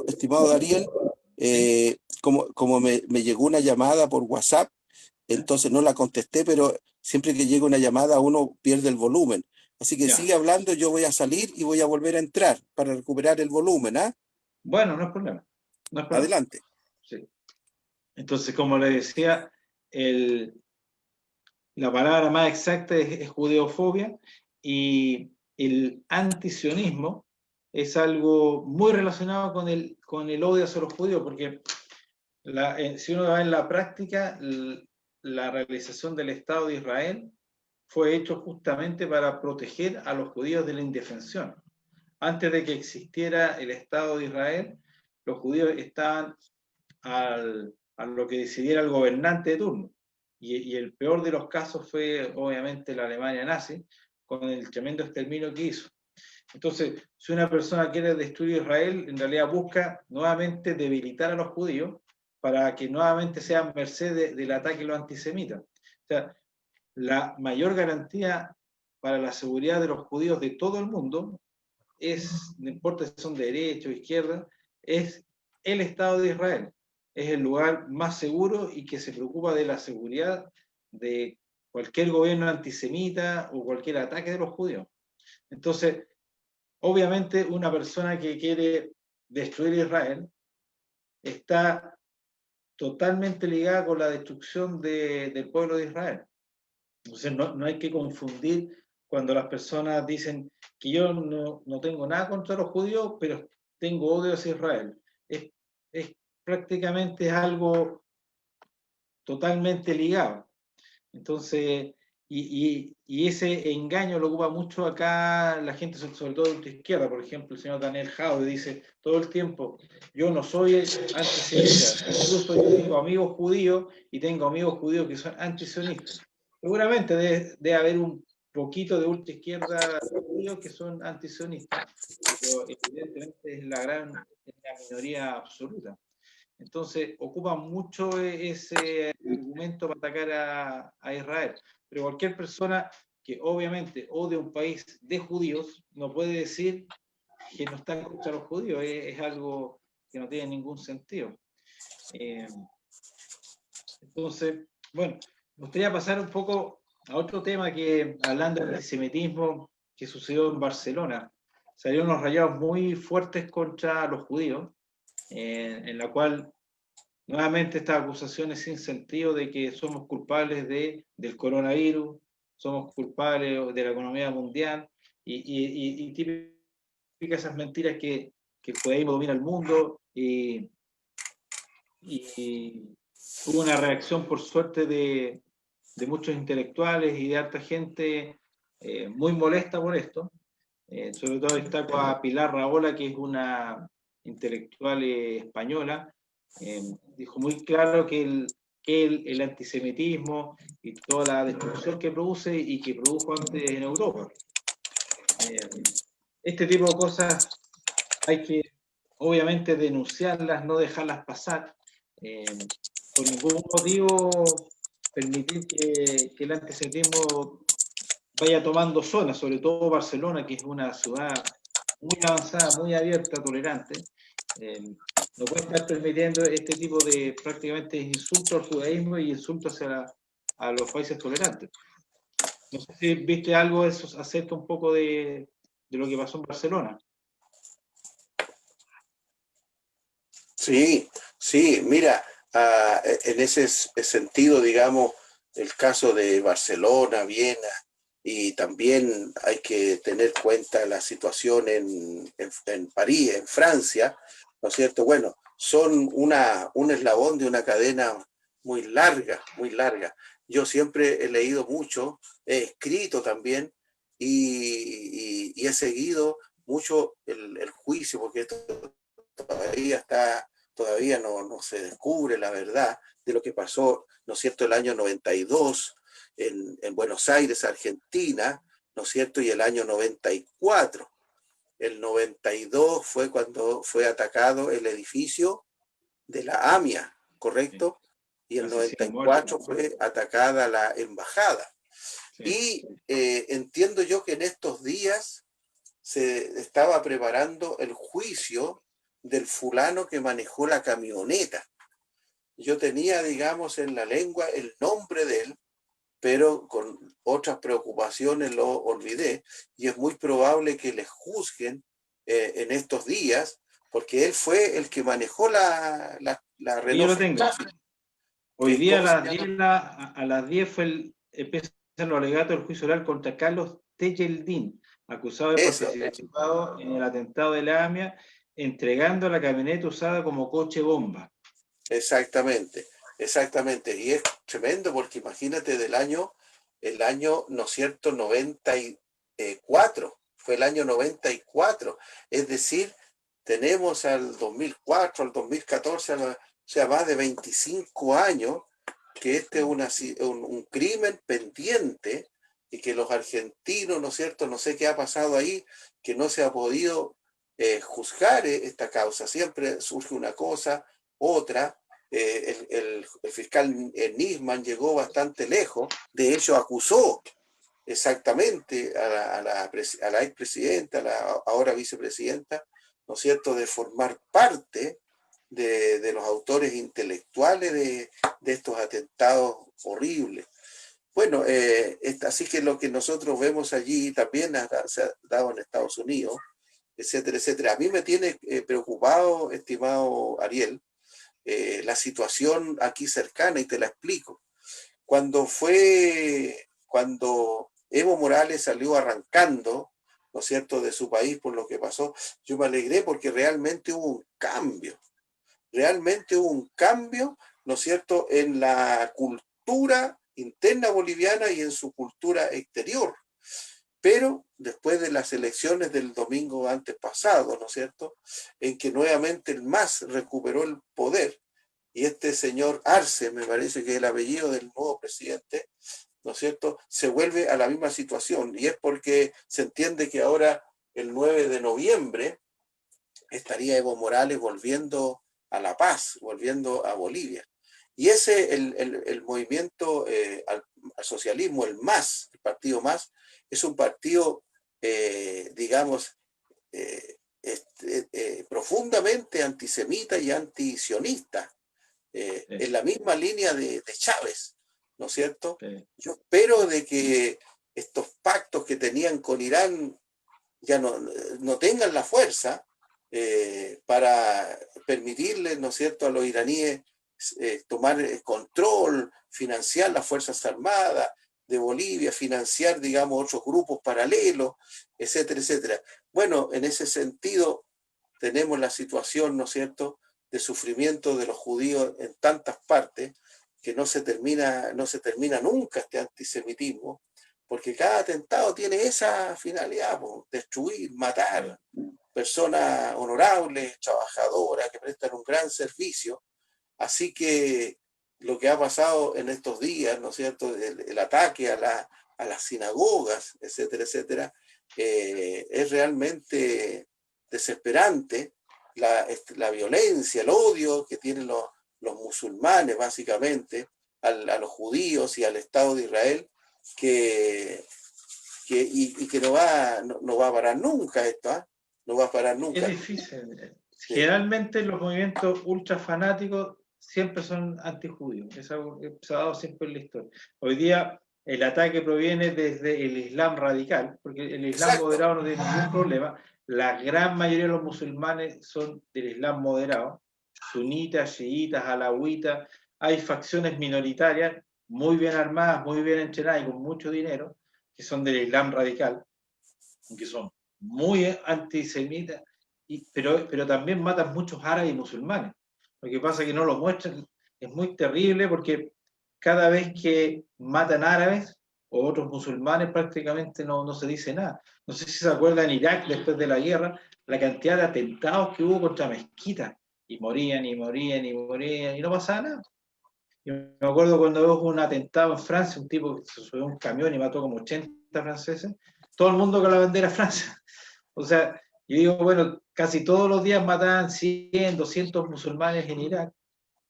Estimado Daniel, como me llegó una llamada por WhatsApp, entonces no la contesté, pero siempre que llega una llamada uno pierde el volumen. Así que ya. sigue hablando, yo voy a salir y voy a volver a entrar para recuperar el volumen, ¿ah? Bueno, no es problema. No es problema. Adelante. Sí. Entonces, como le decía, la palabra más exacta es judeofobia, y el antisionismo es algo muy relacionado con el odio hacia los judíos, porque si uno va en la práctica, la realización del Estado de Israel fue hecho justamente para proteger a los judíos de la indefensión. Antes de que existiera el Estado de Israel, los judíos estaban a lo que decidiera el gobernante de turno. Y el peor de los casos fue obviamente la Alemania nazi, con el tremendo exterminio que hizo. Entonces, si una persona quiere destruir Israel, en realidad busca nuevamente debilitar a los judíos para que nuevamente sean merced del ataque de los antisemitas. O sea, la mayor garantía para la seguridad de los judíos de todo el mundo no importa si son de derecha o izquierda, es el Estado de Israel. Es el lugar más seguro y que se preocupa de la seguridad de cualquier gobierno antisemita o cualquier ataque de los judíos. Entonces, obviamente una persona que quiere destruir Israel está totalmente ligada con la destrucción del pueblo de Israel. Entonces no hay que confundir cuando las personas dicen que yo no tengo nada contra los judíos, pero tengo odio hacia Israel. Es prácticamente algo totalmente ligado. Entonces, y ese engaño lo ocupa mucho acá la gente, sobre todo de ultraizquierda. Por ejemplo, el señor Daniel Jaude dice todo el tiempo, yo no soy antisionista, incluso yo tengo amigos judíos y tengo amigos judíos que son antisionistas. Seguramente debe haber un poquito de ultraizquierda judíos que son antisionistas, pero evidentemente es la minoría absoluta. Entonces, ocupan mucho ese argumento para atacar a Israel. Pero cualquier persona que obviamente odia un país de judíos no puede decir que no está contra los judíos. Es algo que no tiene ningún sentido. Entonces, bueno, me gustaría pasar un poco a otro tema que, hablando del antisemitismo que sucedió en Barcelona. Salieron unos rayados muy fuertes contra los judíos, en la cual nuevamente estas acusaciones sin sentido de que somos culpables del coronavirus, somos culpables de la economía mundial y típicas esas mentiras que el judaísmo domina el mundo y hubo una reacción por suerte de muchos intelectuales y de harta gente muy molesta por esto. Sobre todo destaco a Pilar Rahola, que es una intelectual española, dijo muy claro que el antisemitismo y toda la destrucción que produce y que produjo antes en Europa. Este tipo de cosas hay que obviamente denunciarlas, no dejarlas pasar. Por ningún motivo permitir que el antisemitismo vaya tomando zonas, sobre todo Barcelona, que es una ciudad muy avanzada, muy abierta, tolerante. No puede estar permitiendo este tipo de prácticamente insultos al judaísmo y insultos a los países tolerantes. No sé si viste algo de eso acerca un poco de lo que pasó en Barcelona. Sí, sí, mira, en ese sentido, digamos, el caso de Barcelona, Viena, y también hay que tener cuenta la situación en París, en Francia, ¿no es cierto? Bueno, son un eslabón de una cadena muy larga, muy larga. Yo siempre he leído mucho, he escrito también y he seguido mucho el juicio, porque esto todavía no se descubre la verdad de lo que pasó, ¿no es cierto?, el año 92 en Buenos Aires, Argentina, ¿no es cierto?, y el año 94. El 92 fue cuando fue atacado el edificio de la AMIA, ¿correcto? Y el 94 fue atacada la embajada. Y entiendo yo que en estos días se estaba preparando el juicio del fulano que manejó la camioneta. Yo tenía, digamos, en la lengua el nombre de él, pero con otras preocupaciones lo olvidé, y es muy probable que le juzguen en estos días, porque él fue el que manejó la Yo Renault lo tengo. Traffic. Hoy día a ¿Cómo las 10 empiezan los alegatos del juicio oral contra Carlos Tejeldín, acusado de participado en el atentado de la AMIA, entregando la camioneta usada como coche bomba. Exactamente, exactamente. Y es tremendo porque imagínate el año, ¿no es cierto?, 94, fue el año 94. Es decir, tenemos al 2004, al 2014, o sea, más de 25 años que este es un crimen pendiente y que los argentinos, ¿no es cierto?, no sé qué ha pasado ahí, que no se ha podido juzgar esta causa. Siempre surge una cosa, otra. El fiscal Nisman llegó bastante lejos, de hecho acusó exactamente a la expresidenta, a la ahora vicepresidenta, ¿no es cierto?, de formar parte de los autores intelectuales de estos atentados horribles. Bueno, así que lo que nosotros vemos allí también se ha dado en Estados Unidos, etcétera, etcétera. A mí me tiene preocupado, estimado Ariel, la situación aquí cercana, y te la explico. Cuando Evo Morales salió arrancando, ¿no es cierto?, de su país por lo que pasó, yo me alegré porque realmente hubo un cambio, ¿no es cierto?, en la cultura interna boliviana y en su cultura exterior. Pero después de las elecciones del domingo antes pasado, ¿no es cierto?, en que nuevamente el MAS recuperó el poder, y este señor Arce, me parece que es el apellido del nuevo presidente, ¿no es cierto?, se vuelve a la misma situación, y es porque se entiende que ahora, el 9 de noviembre, estaría Evo Morales volviendo a la paz, volviendo a Bolivia. Y ese, el movimiento al socialismo, el MAS, el partido MAS, es un partido, digamos, profundamente antisemita y antisionista, Sí, en la misma línea de Chávez, ¿no es cierto? sí. Yo espero de que estos pactos que tenían con Irán ya no tengan la fuerza para permitirles, ¿no es cierto?, a los iraníes tomar control, financiar las Fuerzas Armadas de Bolivia, financiar, digamos, otros grupos paralelos, etcétera, etcétera. Bueno, en ese sentido tenemos la situación, ¿no es cierto?, de sufrimiento de los judíos en tantas partes que no se termina nunca este antisemitismo, porque cada atentado tiene esa finalidad, destruir, matar personas honorables, trabajadoras, que prestan un gran servicio. Así que lo que ha pasado en estos días, ¿no es cierto?, el ataque a las sinagogas, etcétera, etcétera, es realmente desesperante. La violencia, el odio que tienen los musulmanes, básicamente, a los judíos y al Estado de Israel, y que no va a parar nunca esto, ¿eh? No va a parar Es nunca. difícil. Sí, Generalmente los movimientos ultra fanáticos siempre son antijudíos. Es algo que se ha dado siempre en la historia. Hoy día el ataque proviene desde el Islam radical, porque el Islam exacto. moderado no tiene ningún problema. La gran mayoría de los musulmanes son del Islam moderado, sunitas, chiitas, alawitas. Hay facciones minoritarias muy bien armadas, muy bien entrenadas y con mucho dinero, que son del Islam radical, que son muy antisemitas, pero también matan muchos árabes y musulmanes. Lo que pasa es que no lo muestran, es muy terrible porque cada vez que matan árabes o otros musulmanes prácticamente no se dice nada. No sé si se acuerdan en Irak después de la guerra, la cantidad de atentados que hubo contra mezquitas, y morían y morían y morían y no pasaba nada. Yo me acuerdo cuando hubo un atentado en Francia, un tipo que se subió a un camión y mató como 80 franceses, todo el mundo con la bandera de Francia. O sea, yo digo, bueno, casi todos los días mataban 100, 200 musulmanes en Irak,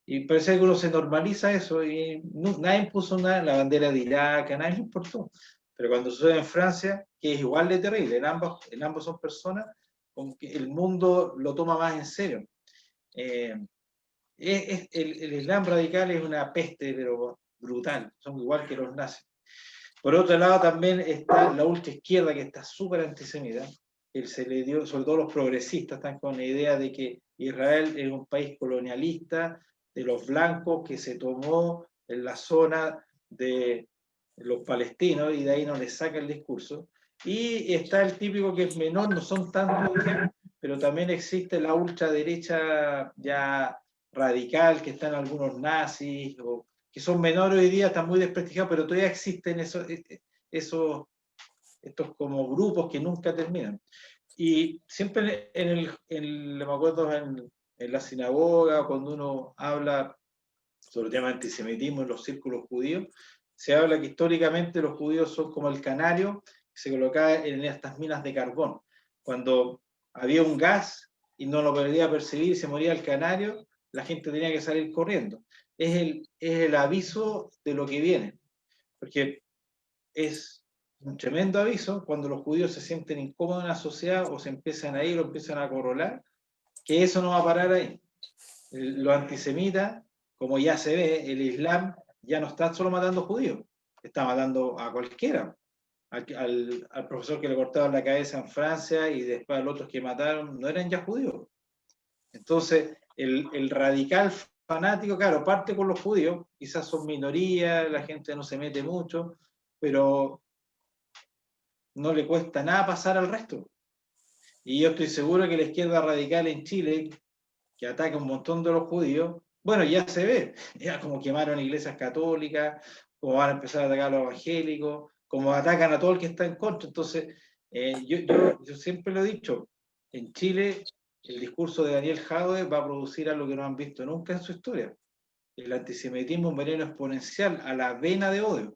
y parece que uno se normaliza eso, y nadie puso nada, la bandera de Irak, a nadie le importó. Pero cuando sucede en Francia, que es igual de terrible, en ambos son personas, como que el mundo lo toma más en serio. Eh, el Islam radical es una peste, pero brutal, son igual que los nazis. Por otro lado, también está la ultraizquierda, que está súper antisemita. Él se le dio, sobre todo los progresistas, están con la idea de que Israel es un país colonialista de los blancos que se tomó en la zona de los palestinos y de ahí no les saca el discurso. Y está el típico que es menor, no son tan judíos, pero también existe la ultraderecha ya radical, que están algunos nazis, o que son menores hoy día, están muy desprestigiados, pero todavía existen esos estos como grupos que nunca terminan. Y siempre me acuerdo en la sinagoga, cuando uno habla sobre el tema de antisemitismo en los círculos judíos, se habla que históricamente los judíos son como el canario que se colocaba en estas minas de carbón. Cuando había un gas y no lo podía percibir y se moría el canario, la gente tenía que salir corriendo. Es el aviso de lo que viene, porque es un tremendo aviso cuando los judíos se sienten incómodos en la sociedad o se empiezan a ir o empiezan a corrolar, que eso no va a parar ahí. Los antisemitas, como ya se ve, el Islam ya no está solo matando judíos, está matando a cualquiera. Al profesor que le cortaron la cabeza en Francia y después a los otros que mataron, no eran ya judíos. Entonces, el radical fanático, claro, parte con los judíos, quizás son minorías, la gente no se mete mucho, pero no le cuesta nada pasar al resto. Y yo estoy seguro que la izquierda radical en Chile, que ataca un montón de los judíos, bueno, ya se ve, ya como quemaron iglesias católicas, como van a empezar a atacar a los evangélicos, como atacan a todo el que está en contra. Entonces, yo siempre lo he dicho, en Chile el discurso de Daniel Jadwe va a producir algo que no han visto nunca en su historia. El antisemitismo, un veneno exponencial a la vena de odio.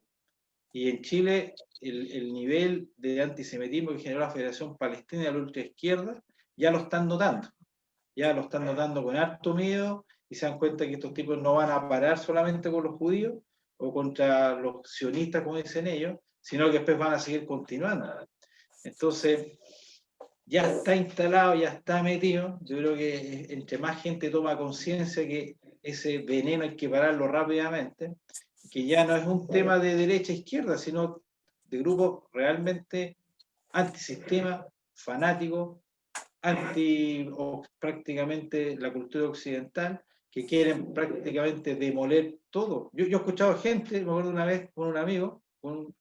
Y en Chile el nivel de antisemitismo que generó la Federación Palestina y la ultraizquierda ya lo están notando. ya lo están notando con harto miedo y se dan cuenta que estos tipos no van a parar solamente con los judíos o contra los sionistas, como dicen ellos, sino que después van a seguir continuando. Entonces, ya está instalado, ya está metido. Yo creo que entre más gente toma conciencia que ese veneno hay que pararlo rápidamente, que ya no es un tema de derecha e izquierda, sino de grupos realmente antisistema, fanáticos, anti o prácticamente la cultura occidental, que quieren prácticamente demoler todo. Yo he escuchado gente, me acuerdo una vez con un amigo,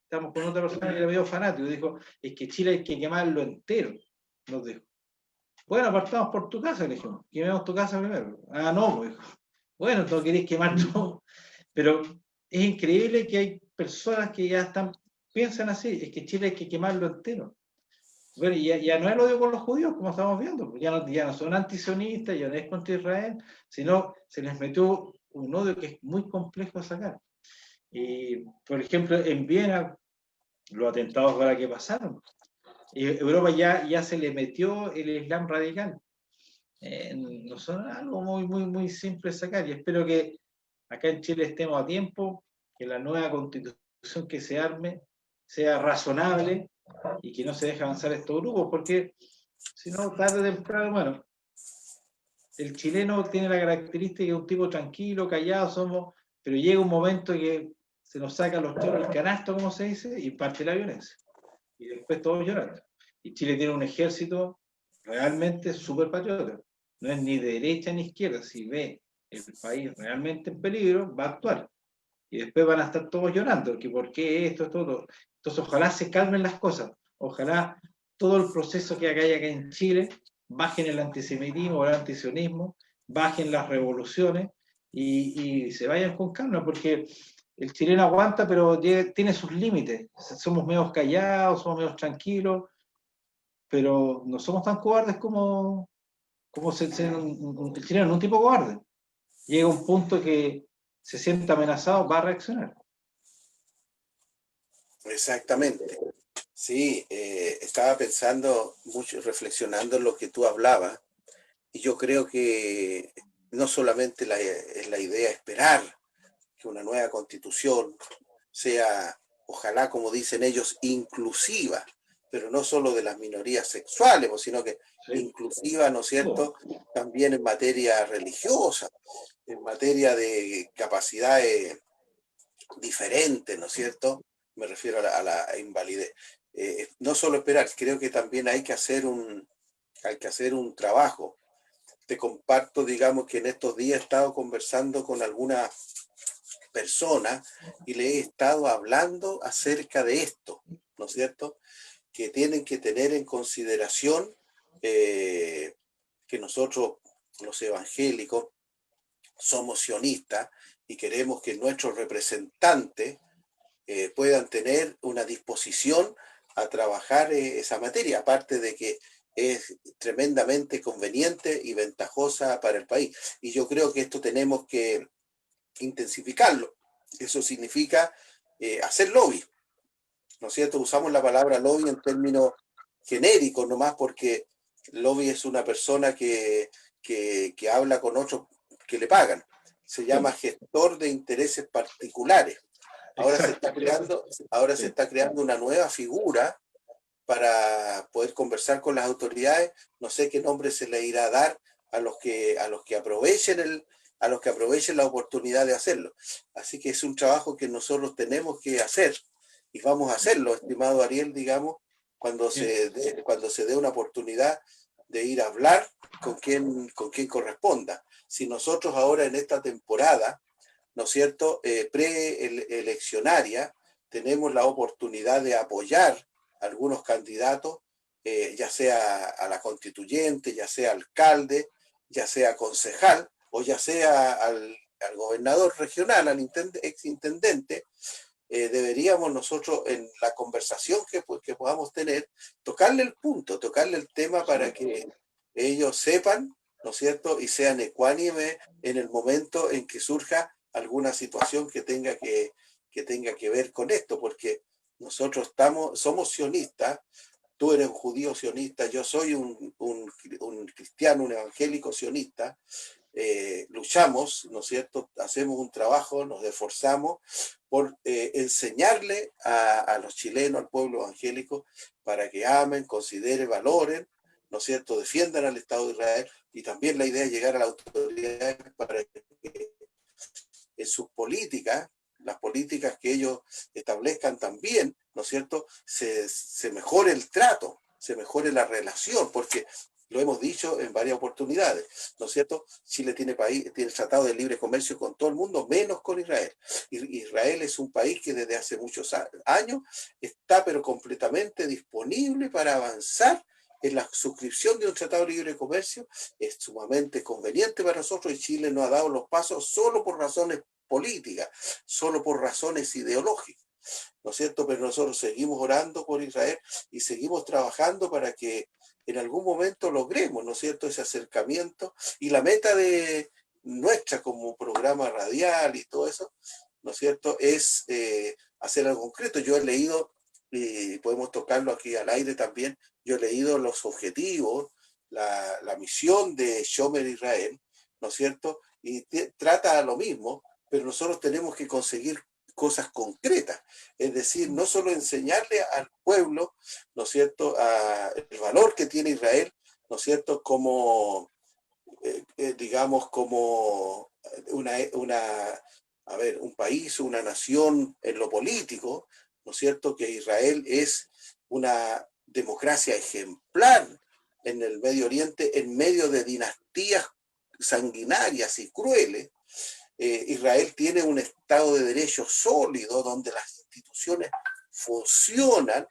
estamos con otra persona que era medio fanático, dijo, es que Chile hay que quemarlo entero, nos dijo. Bueno, partamos por tu casa, le dijimos, quememos tu casa primero. Ah, no, pues, dijo. Bueno, tú querés quemar todo, pero es increíble que hay personas que ya están, piensan así, es que Chile hay que quemarlo entero. Bueno, ya no es lo digo con los judíos, como estamos viendo, pues ya no son antisionistas, ya no es contra Israel, sino se les metió un odio que es muy complejo de sacar. Y, por ejemplo, en Viena, los atentados ahora que pasaron, Europa ya se le metió el Islam radical. No son algo muy simple de sacar, y espero que acá en Chile estemos a tiempo, que la nueva constitución que se arme sea razonable y que no se deje avanzar estos grupos, porque si no, tarde o temprano, bueno, el chileno tiene la característica de un tipo tranquilo, callado, pero llega un momento que se nos sacan los choros del canasto, como se dice, y parte la violencia. Y después todos llorando. Y Chile tiene un ejército realmente súper patriota. No es ni de derecha ni izquierda. Si ve el país realmente en peligro, va a actuar. Y después van a estar todos llorando, que por qué esto, todo. Entonces, ojalá se calmen las cosas. Ojalá todo el proceso que hay acá en Chile, bajen el antisemitismo o el antisionismo, bajen las revoluciones y se vayan con calma, porque el chileno aguanta, pero tiene sus límites. Somos medio callados, somos medio tranquilos, pero no somos tan cobardes como el chileno, no es un tipo cobarde. Llega un punto que se siente amenazado, va a reaccionar. Exactamente. Sí, estaba pensando mucho, reflexionando en lo que tú hablabas, y yo creo que no solamente es la idea esperar que una nueva constitución sea, ojalá, como dicen ellos, inclusiva, pero no solo de las minorías sexuales, sino que Sí. inclusiva, ¿no es cierto?, también en materia religiosa, en materia de capacidades diferentes, ¿no es cierto? Me refiero a la invalidez. No solo esperar, creo que también hay que hacer un trabajo. Te comparto, digamos, que en estos días he estado conversando con algunas personas y le he estado hablando acerca de esto, ¿no es cierto? Que tienen que tener en consideración que nosotros, los evangélicos, somos sionistas y queremos que nuestros representantes puedan tener una disposición a trabajar esa materia, aparte de que es tremendamente conveniente y ventajosa para el país. Y yo creo que esto tenemos que intensificarlo. Eso significa hacer lobby, ¿no es cierto? Usamos la palabra lobby en términos genéricos nomás porque lobby es una persona que habla con otros que le pagan. Se llama gestor de intereses particulares. Exacto. Ahora se Sí. está creando una nueva figura para poder conversar con las autoridades. No sé qué nombre se le irá a dar a los que aprovechen la oportunidad de hacerlo. Así que es un trabajo que nosotros tenemos que hacer y vamos a hacerlo, estimado Ariel, digamos, cuando se dé una oportunidad de ir a hablar con quien corresponda. Si nosotros ahora en esta temporada, ¿no es cierto?, preeleccionaria, tenemos la oportunidad de apoyar a algunos candidatos, ya sea a la constituyente, ya sea alcalde, ya sea concejal, o ya sea al gobernador regional, al exintendente, deberíamos nosotros en la conversación que podamos tener, tocarle el punto, tocarle el tema para que ellos sepan, ¿no es cierto?, y sean ecuánimes en el momento en que surja alguna situación que tenga que ver con esto, porque nosotros somos sionistas, tú eres un judío sionista, yo soy un cristiano, un evangélico sionista, luchamos, ¿no es cierto? Hacemos un trabajo, nos esforzamos por enseñarle a los chilenos, al pueblo evangélico, para que amen, consideren, valoren, ¿no es cierto? Defiendan al Estado de Israel, y también la idea es llegar a la autoridad para que en sus políticas, las políticas que ellos establezcan también, ¿no es cierto?, se mejore el trato, se mejore la relación, porque lo hemos dicho en varias oportunidades, ¿no es cierto? Chile tiene tratado de libre comercio con todo el mundo, menos con Israel. Israel es un país que desde hace muchos años está pero completamente disponible para avanzar en la suscripción de un tratado de libre comercio. Es sumamente conveniente para nosotros, y Chile no ha dado los pasos solo por razones políticas, solo por razones ideológicas, ¿no es cierto? Pero nosotros seguimos orando por Israel y seguimos trabajando para que en algún momento logremos, ¿no es cierto?, ese acercamiento, y la meta de nuestra como programa radial y todo eso, ¿no es cierto?, es hacer algo concreto. Yo he leído, y podemos tocarlo aquí al aire también, yo he leído los objetivos, la misión de Shomer Israel, ¿no es cierto?, y trata lo mismo, pero nosotros tenemos que conseguir cosas concretas, es decir, no solo enseñarle al pueblo, ¿no es cierto?, el valor que tiene Israel, ¿no es cierto?, como, digamos, como un país, una nación en lo político, ¿no es cierto?, que Israel es una democracia ejemplar en el Medio Oriente, en medio de dinastías sanguinarias y crueles. Israel tiene un Estado de Derecho sólido, donde las instituciones funcionan.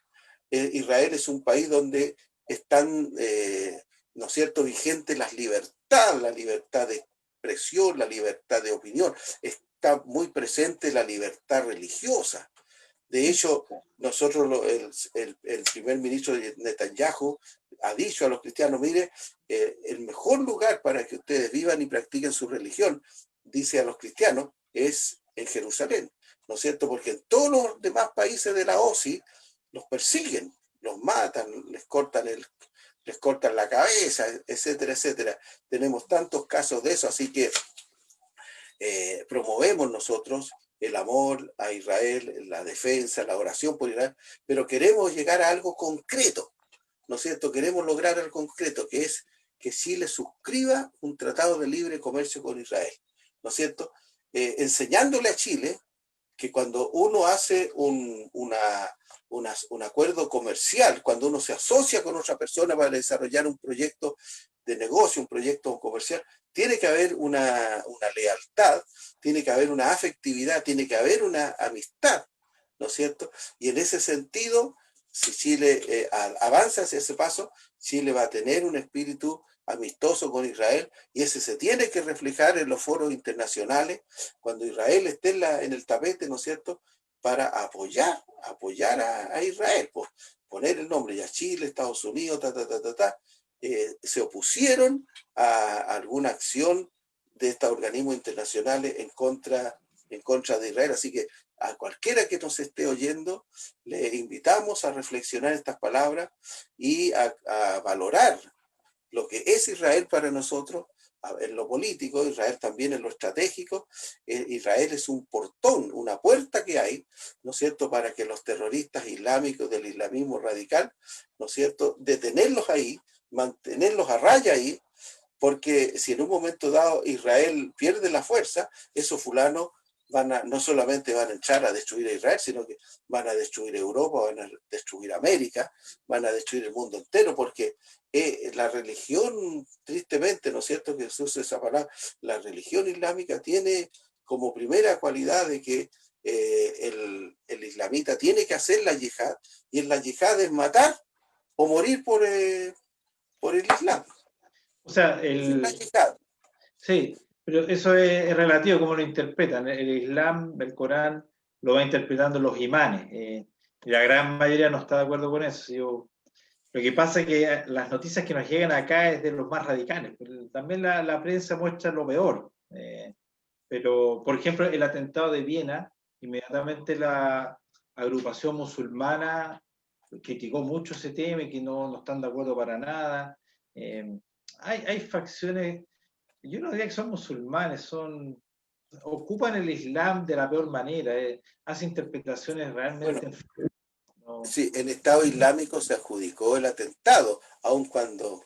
Israel es un país donde están, ¿no es cierto?, vigentes las libertades, la libertad de expresión, la libertad de opinión. Está muy presente la libertad religiosa. De hecho, nosotros, el primer ministro Netanyahu ha dicho a los cristianos, mire, el mejor lugar para que ustedes vivan y practiquen su religión, dice a los cristianos, es en Jerusalén, ¿no es cierto? Porque en todos los demás países de la OSI los persiguen, los matan, les cortan la cabeza, etcétera, etcétera. Tenemos tantos casos de eso, así que promovemos nosotros el amor a Israel, la defensa, la oración por Israel, pero queremos llegar a algo concreto, ¿no es cierto? Queremos lograr algo concreto, que es que Chile suscriba un tratado de libre comercio con Israel, ¿no es cierto? Enseñándole a Chile que cuando uno hace un acuerdo comercial, cuando uno se asocia con otra persona para desarrollar un proyecto de negocio, un proyecto comercial, tiene que haber una lealtad, tiene que haber una afectividad, tiene que haber una amistad, ¿no es cierto? Y en ese sentido, si Chile avanza hacia ese paso, Chile va a tener un espíritu amistoso con Israel, y ese se tiene que reflejar en los foros internacionales, cuando Israel esté en el tapete, ¿no es cierto?, para apoyar a Israel, pues, poner el nombre, ya Chile, Estados Unidos, se opusieron a alguna acción de estos organismos internacionales en contra de Israel. Así que a cualquiera que nos esté oyendo, le invitamos a reflexionar estas palabras y a valorar lo que es Israel para nosotros, en lo político, Israel también en lo estratégico. Israel es un portón, una puerta que hay, ¿no es cierto?, para que los terroristas islámicos del islamismo radical, ¿no es cierto?, detenerlos ahí, mantenerlos a raya ahí, porque si en un momento dado Israel pierde la fuerza, esos fulanos no solamente van a entrar a destruir a Israel, sino que van a destruir Europa, van a destruir América, van a destruir el mundo entero, porque la religión, tristemente, ¿no es cierto?, que se usa esa palabra, la religión islámica tiene como primera cualidad de que el islamita tiene que hacer la yihad, y en la yihad es matar o morir por el Islam. O sea, Es la yihad. sí, pero eso es relativo, cómo lo interpretan. El Islam, el Corán, lo va interpretando los imanes. Y la gran mayoría no está de acuerdo con eso. Lo que pasa es que las noticias que nos llegan acá es de los más radicales. También la prensa muestra lo peor. Pero, por ejemplo, el atentado de Viena, inmediatamente la agrupación musulmana criticó mucho ese tema y que no están de acuerdo para nada. Hay facciones, yo no diría que son musulmanes, ocupan el Islam de la peor manera, hacen interpretaciones Bueno, realmente no, sí, el Estado Islámico se adjudicó el atentado, aun cuando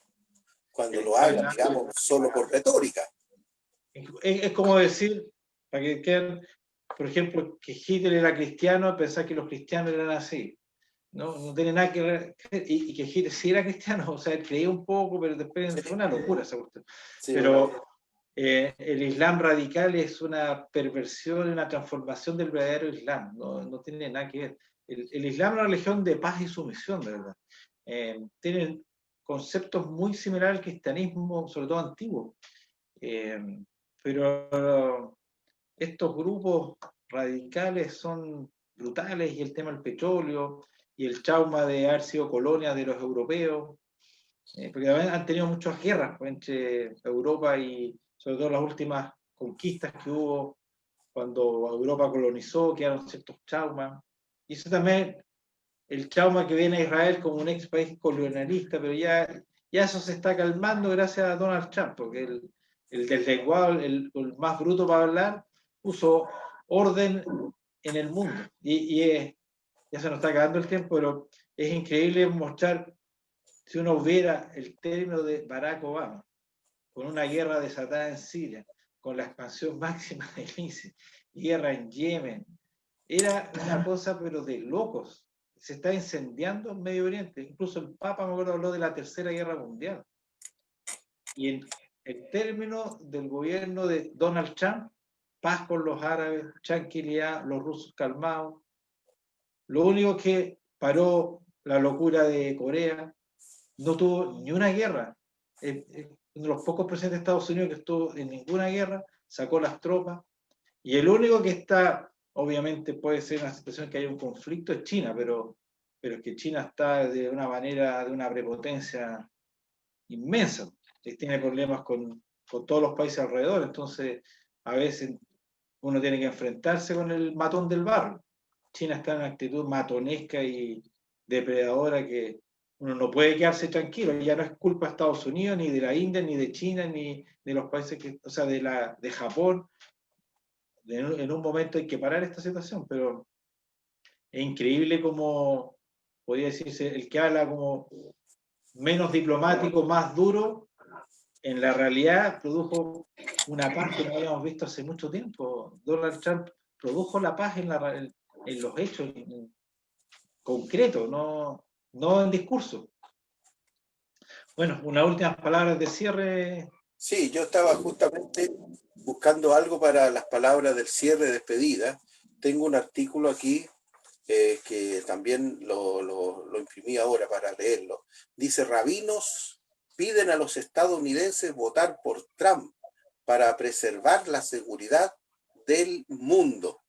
el lo Estado hagan, Islámico. digamos, solo por retórica. Es como decir, para que queden, por ejemplo, que Hitler era cristiano, pensar que los cristianos eran así. No tiene nada que ver, y que Hitler sí era cristiano, o sea, él creía un poco, pero después Sí, fue una locura esa cuestión. sí, una Pero locura. el Islam radical es una perversión, una transformación del verdadero Islam, no tiene nada que ver. El Islam es una religión de paz y sumisión, de verdad. Tienen conceptos muy similares al cristianismo, sobre todo antiguo. Eh, pero estos grupos radicales son brutales y el tema del petróleo y el trauma de haber sido colonia de los europeos, porque han tenido muchas guerras pues, entre Europa y sobre todo las últimas conquistas que hubo cuando Europa colonizó, quedaron ciertos traumas. Y eso también, el trauma que viene a Israel como un ex país colonialista, pero ya eso se está calmando gracias a Donald Trump, porque el deslenguado, el más bruto para hablar, puso orden en el mundo. Ya se nos está acabando el tiempo, pero es increíble mostrar si uno viera el término de Barack Obama, con una guerra desatada en Siria, con la expansión máxima del ISIS, guerra en Yemen, era una cosa pero de locos. Se está incendiando en Medio Oriente. Incluso el Papa, me acuerdo, habló de la Tercera Guerra Mundial. Y en el término del gobierno de Donald Trump, paz con los árabes, tranquilidad, los rusos calmados. Lo único que paró la locura de Corea, no tuvo ni una guerra. Uno de los pocos presidentes de Estados Unidos que estuvo en ninguna guerra, sacó las tropas. Y el único que está, obviamente puede ser una situación que haya un conflicto, es China, pero es que China está de una manera, de una prepotencia inmensa. Tiene problemas con todos los países alrededor, entonces a veces uno tiene que enfrentarse con el matón del barrio. China está en una actitud matonesca y depredadora que uno no puede quedarse tranquilo. Ya no es culpa de Estados Unidos, ni de la India, ni de China, ni de los países que, o sea, de Japón. En un momento hay que parar esta situación, pero es increíble como, podría decirse, el que habla como menos diplomático, más duro, en la realidad produjo una paz que no habíamos visto hace mucho tiempo. Donald Trump produjo la paz en los hechos en concreto, no en discurso. Bueno, unas últimas palabras de cierre. Sí, yo estaba justamente buscando algo para las palabras del cierre de despedida. Tengo un artículo aquí que también lo imprimí ahora para leerlo. Dice, rabinos piden a los estadounidenses votar por Trump para preservar la seguridad del mundo.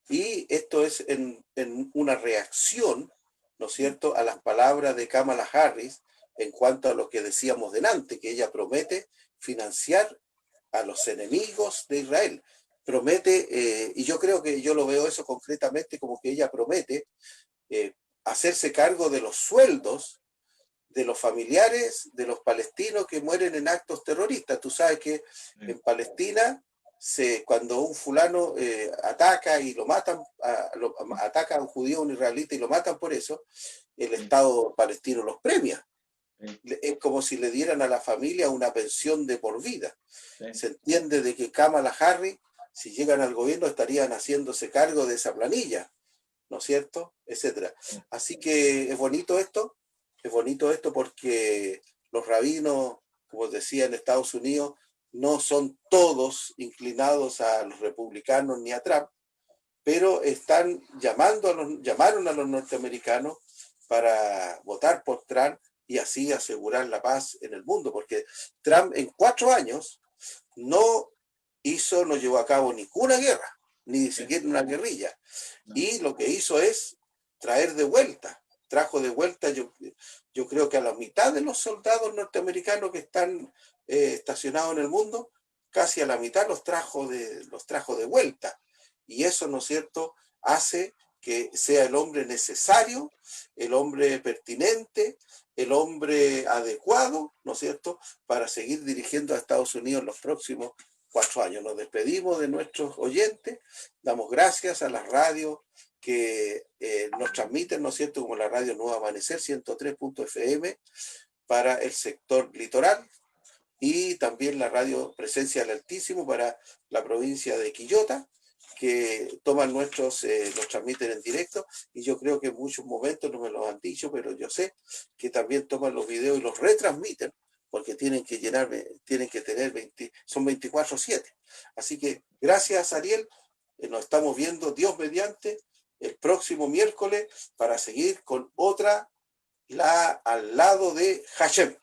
Y esto es en una reacción, ¿no es cierto?, a las palabras de Kamala Harris en cuanto a lo que decíamos delante, que ella promete financiar a los enemigos de Israel. Promete, y yo creo que yo lo veo eso concretamente como que ella promete hacerse cargo de los sueldos de los familiares de los palestinos que mueren en actos terroristas. Tú sabes que en Palestina, cuando un fulano ataca y lo matan, ataca a un judío, a un israelita y lo matan por eso, el Estado palestino los premia. Es como si le dieran a la familia una pensión de por vida. Se entiende de que Kamala Harris, si llegan al gobierno, estarían haciéndose cargo de esa planilla, ¿no es cierto? Etcétera. Así que es bonito esto porque los rabinos, como decía en Estados Unidos, no son todos inclinados a los republicanos ni a Trump, pero están llamaron a los norteamericanos para votar por Trump y así asegurar la paz en el mundo, porque Trump en 4 años no llevó a cabo ninguna guerra, ni siquiera una guerrilla. Y lo que hizo es trajo de vuelta, yo creo que a la mitad de los soldados norteamericanos que están estacionados en el mundo, casi a la mitad los trajo de vuelta. Y eso, ¿no es cierto?, hace que sea el hombre necesario, el hombre pertinente, el hombre adecuado, ¿no es cierto?, para seguir dirigiendo a Estados Unidos los próximos 4 años. Nos despedimos de nuestros oyentes, damos gracias a las radios que nos transmiten, ¿no es cierto?, como la radio Nuevo Amanecer 103.fm para el sector litoral, y también la radio Presencia del Altísimo para la provincia de Quillota, que toman nos transmiten en directo, y yo creo que en muchos momentos no me lo han dicho, pero yo sé que también toman los videos y los retransmiten, porque tienen que tener son 24/7. Así que gracias, Ariel, nos estamos viendo, Dios mediante, el próximo miércoles para seguir con otra, al lado de Hashem.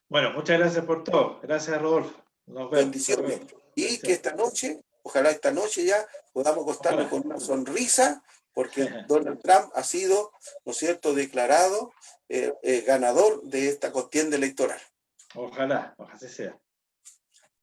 Bueno, muchas gracias por todo. Gracias, Rodolfo. Nos vemos. Bendiciones. Y que esta noche, ojalá esta noche ya podamos acostarnos con una sonrisa, porque Donald Trump ha sido, ¿no es cierto?, declarado ganador de esta contienda electoral. Ojalá sea.